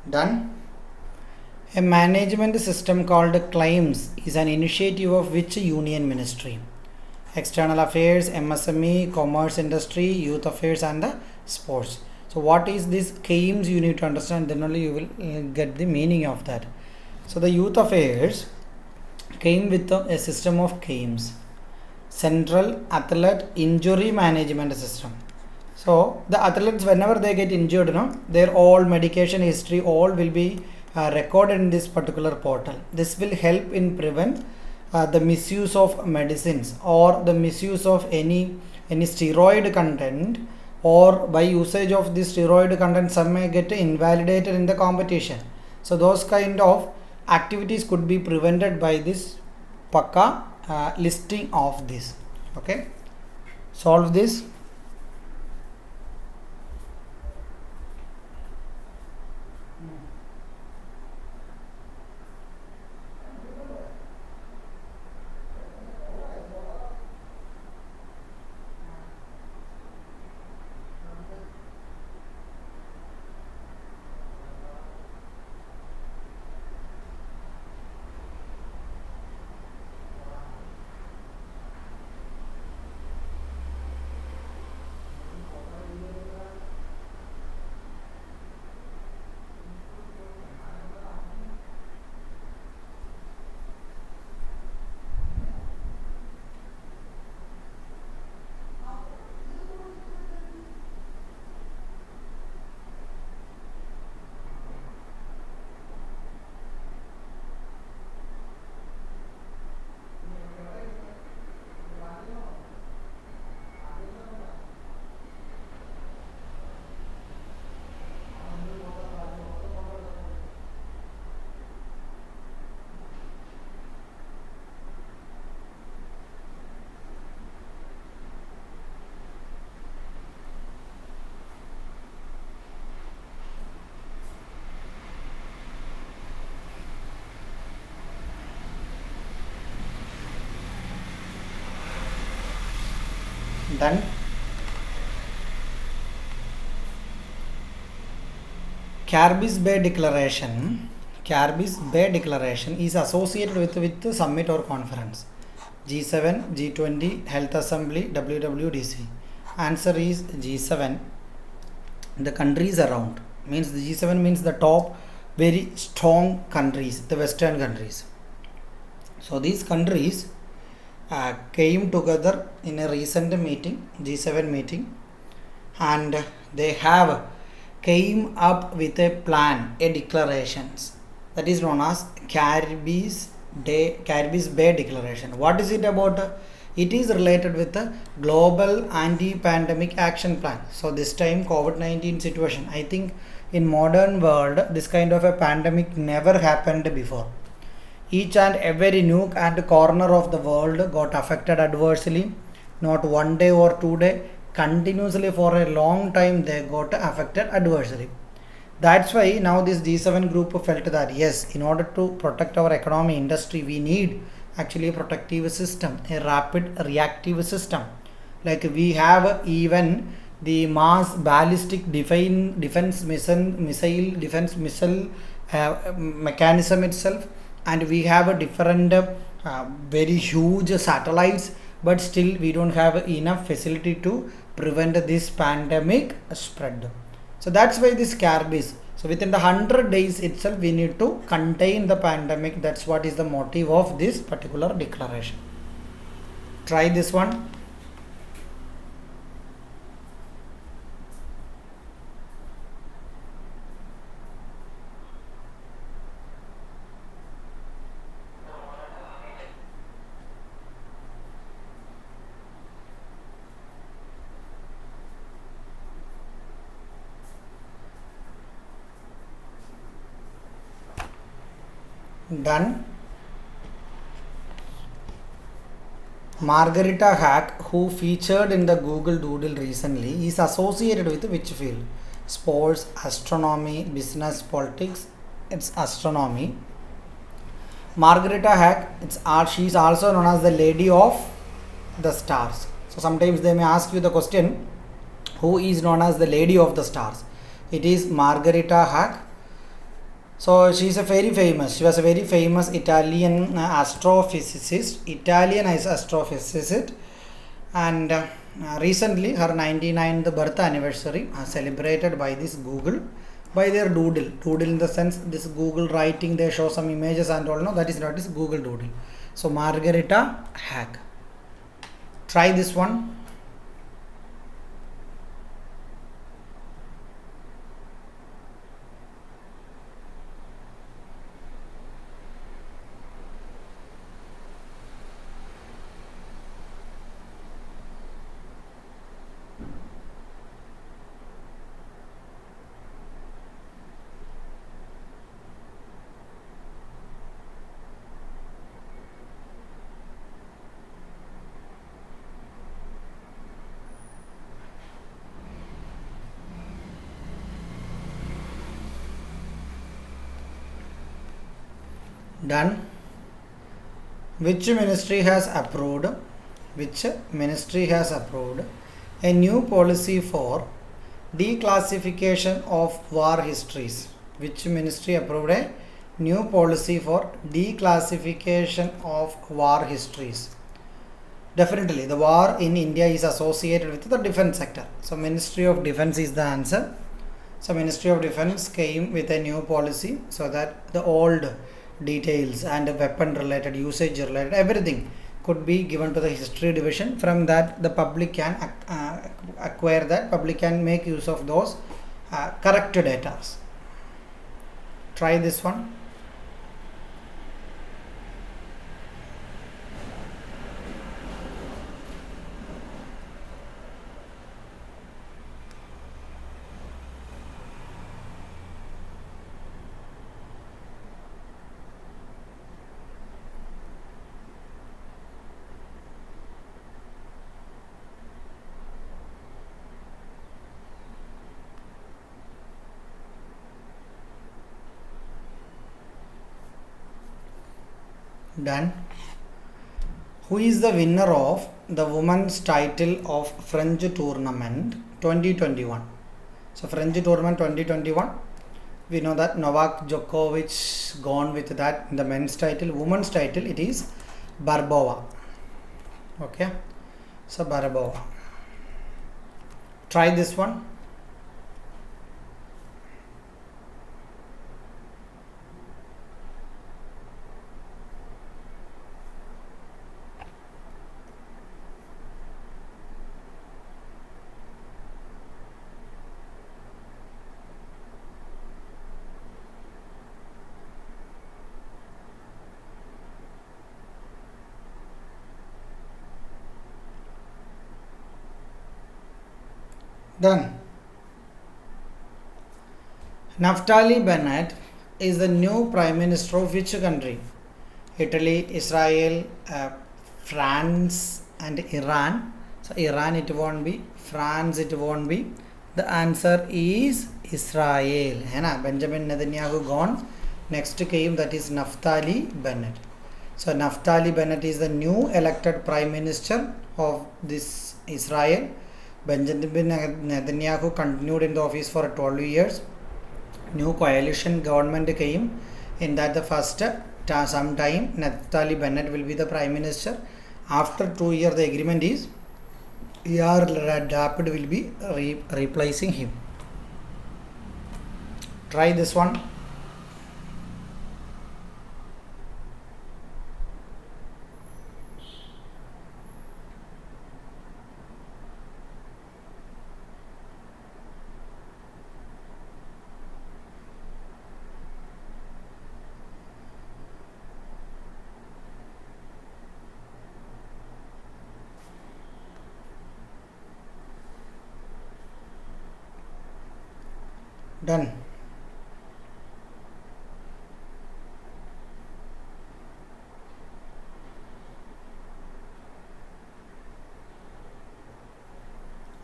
Done. A management system called CLAIMS is an initiative of which union ministry? External Affairs, MSME, Commerce Industry, Youth Affairs and the Sports. So what is this CLAIMS? You need to understand, then only you will get the meaning of that. So the Youth Affairs came with a system of CLAIMS, Central Athlete Injury Management System. So the athletes, whenever they get injured, their all medication history all will be recorded in this particular portal. This will help in prevent the misuse of medicines or the misuse of any steroid content, or by usage of this steroid content some may get invalidated in the competition. So those kind of activities could be prevented by this Pakka listing of this. Okay, solve this. Done. Carbis Bay Declaration. Carbis Bay Declaration is associated with the summit or conference. G7, G20, Health Assembly, WWDC. Answer is G7. The countries around means the G7 means the top very strong countries, the Western countries. So these countries came together in a recent meeting, G7 meeting, and they have came up with a plan, a declarations that is known as Caribbean Bay Declaration. What is it about? It is related with the global anti-pandemic action plan. So this time COVID-19 situation, I think in modern world this kind of a pandemic never happened before. Each and every nook and corner of the world got affected adversely. Not one day or 2 days, continuously for a long time they got affected adversely. That's why now this G7 group felt that yes, in order to protect our economy industry, we need actually a protective system, a rapid reactive system. Like we have even the mass ballistic defense missile defense missile mechanism itself, and we have a different very huge satellites, but still we don't have enough facility to prevent this pandemic spread. So that's why this Carbis. So within the 100 days itself we need to contain the pandemic. That's what is the motive of this particular declaration. Try this one. Done. Margarita Hack, who featured in the Google Doodle recently, is associated with which field? Sports, astronomy, business, politics. It's astronomy. Margarita Hack, she is also known as the Lady of the Stars. So sometimes they may ask you the question, who is known as the Lady of the Stars? It is Margarita Hack. So she was a very famous Italian astrophysicist, and recently her 99th birth anniversary celebrated by this Google, by their doodle in the sense this Google writing, they show some images and all. No, that is not this Google Doodle. So Margarita Hack. Try this one. Done. Which ministry has approved a new policy for declassification of war histories? Which ministry approved a new policy for declassification of war histories? Definitely the war in India is associated with the defense sector. So Ministry of Defense is the answer. So Ministry of Defense came with a new policy so that the old details and weapon related, usage related, everything could be given to the history division. From that the public can acquire that, public can make use of those correct data. Try this one. Done. Who is the winner of the women's title of French tournament 2021? So French tournament 2021, we know that Novak Djokovic gone with that. The men's title. Women's title, it is Barbova. Okay, so Barbova. Try this one. Done. Naftali Bennett is the new Prime Minister of which country? Italy, Israel, France and Iran. So Iran it won't be, France it won't be. The answer is Israel. Benjamin Netanyahu gone. Next came, that is Naftali Bennett. So Naftali Bennett is the new elected Prime Minister of this Israel. Benjamin Netanyahu continued in the office for 12 years. New coalition government came. In that the first some time Naftali Bennett will be the Prime Minister. After 2 years the agreement is Yair Lapid will be replacing him. Try this one. Done.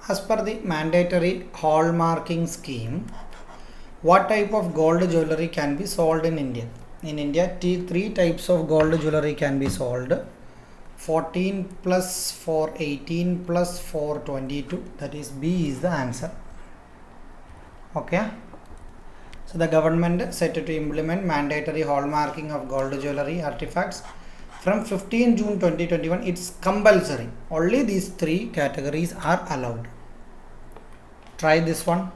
As per the mandatory hallmarking scheme, what type of gold jewelry can be sold in India? In India, three types of gold jewelry can be sold. 14 plus for 18 plus for 22. That is B is the answer. Okay. So the government set to implement mandatory hallmarking of gold jewelry artifacts from 15 June 2021. It's compulsory. Only these three categories are allowed. Try this one.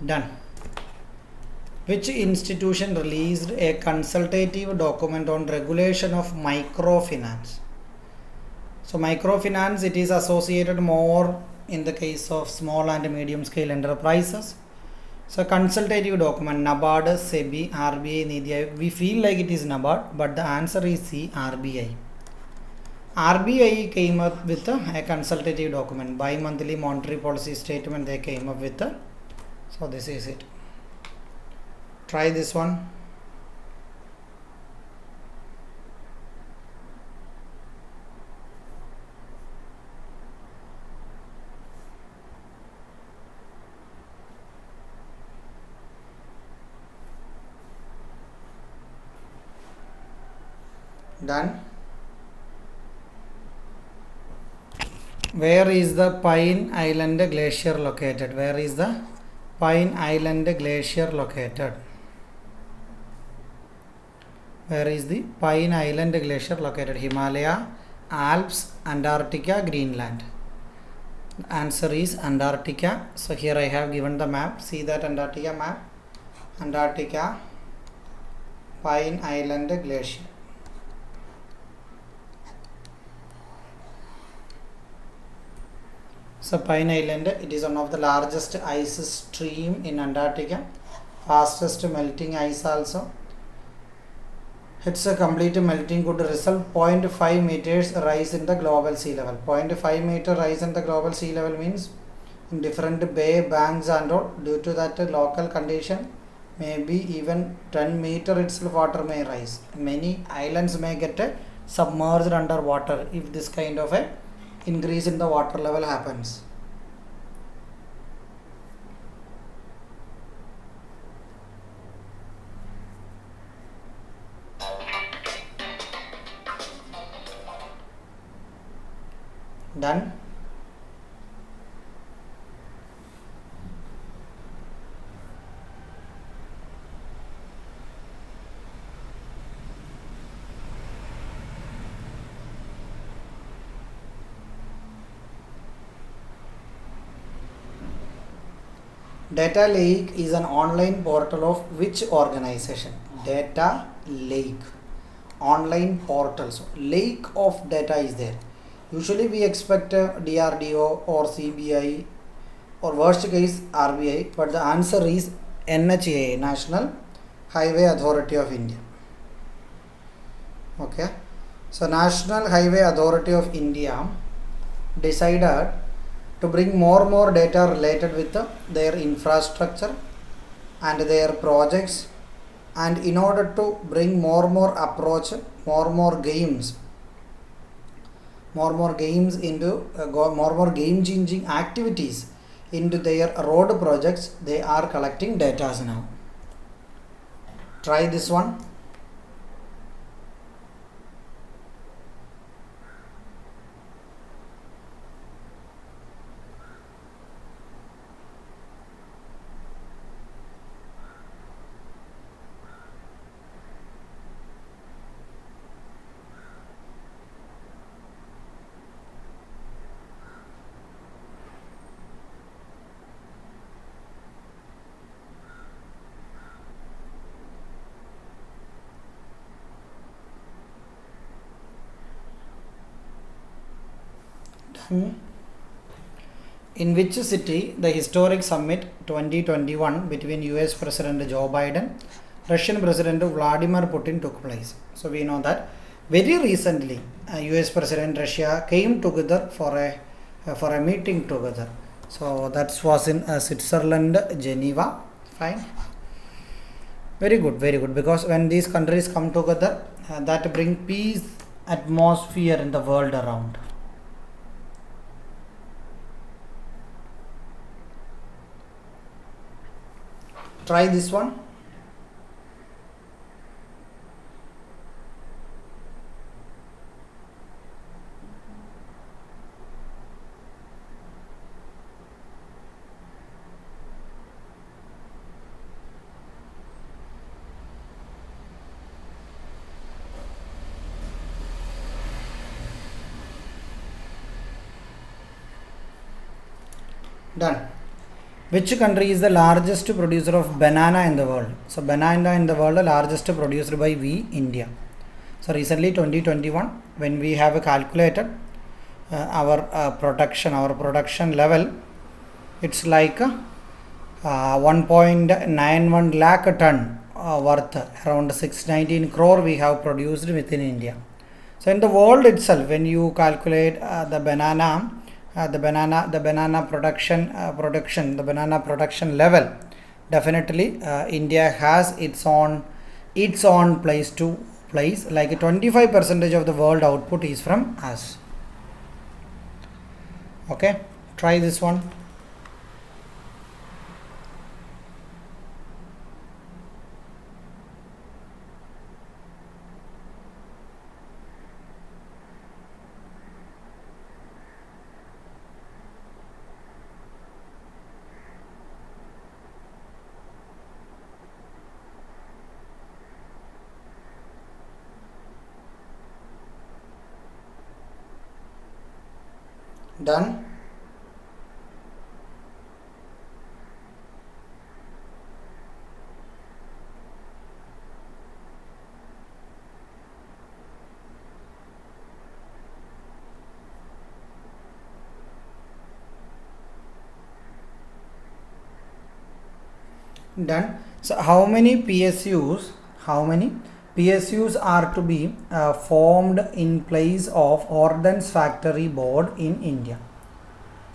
Done. Which institution released a consultative document on regulation of microfinance? So microfinance, it is associated more in the case of small and medium scale enterprises. So consultative document, NABARD, SEBI, RBI, NITI Aayog. We feel like it is NABARD, but the answer is C, RBI. RBI came up with a consultative document, bi-monthly monetary policy statement they came up with. So this is it. Try this one. Done. Where is the Pine Island Glacier located? Where is the Pine Island Glacier located? Where is the Pine Island Glacier located? Himalaya, Alps, Antarctica, Greenland. The answer is Antarctica. So here I have given the map. See that Antarctica map. Antarctica, Pine Island Glacier. So Pine Island, it is one of the largest ice stream in Antarctica, fastest melting ice also. It's a complete melting could result 0.5 meters rise in the global sea level. 0.5 meter rise in the global sea level means different bay banks and all. Due to that local condition, maybe even 10 meter itself water may rise. Many islands may get submerged under water if this kind of a increase in the water level happens. Done. Data Lake is an online portal of which organization? Data Lake. Online portal. So, lake of data is there. Usually we expect DRDO or CBI or worst case RBI, but the answer is NHAI, National Highway Authority of India. Okay. So, National Highway Authority of India decided to bring more data related with their infrastructure and their projects, and in order to bring more approach, more games into more game changing activities into their road projects, they are collecting data now. Try this one. In which city the historic summit 2021 between US President Joe Biden, Russian President Vladimir Putin took place? So we know that very recently US President Russia came together for a meeting together. So that was in Switzerland, Geneva. Fine. Very good, because when these countries come together, that bring peace atmosphere in the world around. Try this one. Done. Which country is the largest producer of banana in the world? So banana in the world, the largest produced by India. So recently 2021, when we have calculated our production level, it's like 1.91 lakh ton worth, around 619 crore we have produced within India. So in the world itself, when you calculate the banana production level, definitely India has its own place to place, like 25% of the world output is from us. Okay, try this one. Done. Done. So how many PSUs are to be formed in place of Ordnance Factory Board in India?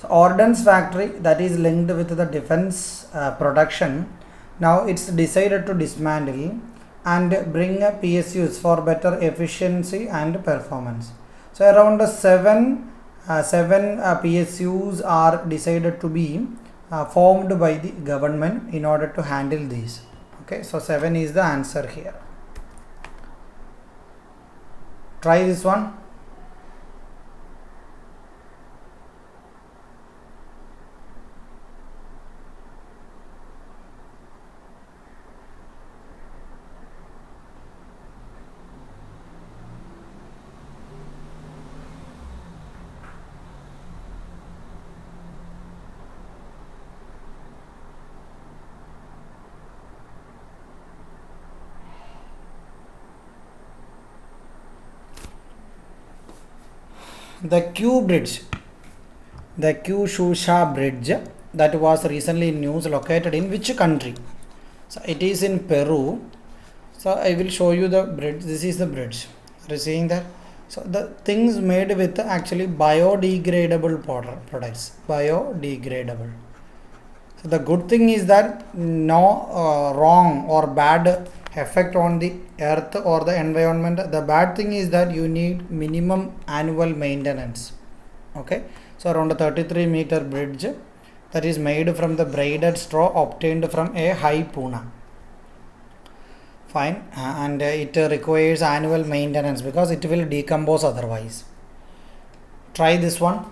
So ordnance factory that is linked with the defense production. Now it's decided to dismantle and bring PSUs for better efficiency and performance. So around seven PSUs are decided to be formed by the government in order to handle these. Okay, so 7 is the answer here. Try this one. The Q bridge, the Q-Shusha bridge that was recently in news, located in which country? So it is in Peru. So I will show you the bridge. This is the bridge. Are you seeing that? So the things made with actually biodegradable products. Biodegradable. So the good thing is that no wrong or bad effect on the earth or the environment. The bad thing is that you need minimum annual maintenance. Okay, so around a 33-meter bridge that is made from the braided straw obtained from a high puna. Fine, and it requires annual maintenance because it will decompose otherwise. Try this one.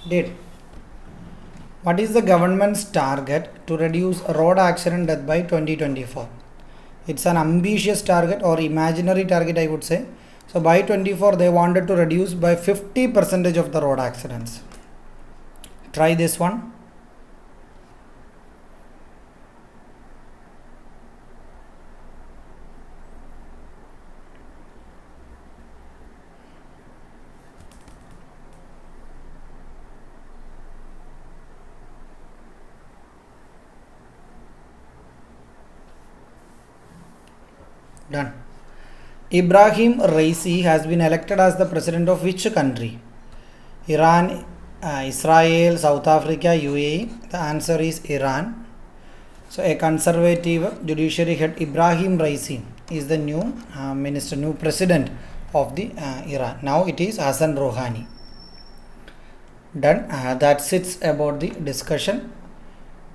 Did. What is the government's target to reduce road accident death by 2024? It's an ambitious target or imaginary target, I would say. So by 24 they wanted to reduce by 50% of the road accidents. Try this one. Done. Ibrahim Raisi has been elected as the president of which country? Iran, Israel, South Africa, UAE. The answer is Iran. So a conservative judiciary head, Ibrahim Raisi, is the new minister, new president of the Iran. Now it is Hassan Rouhani. Done. That's it about the discussion.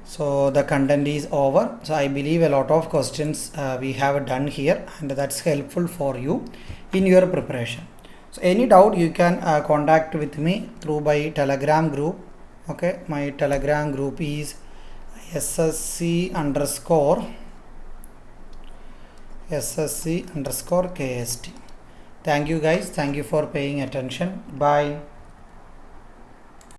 So the content is over. So I believe a lot of questions we have done here, and that's helpful for you in your preparation. So any doubt you can contact with me through my Telegram group. Okay, my Telegram group is SSC underscore KST. Thank you guys. Thank you for paying attention. Bye.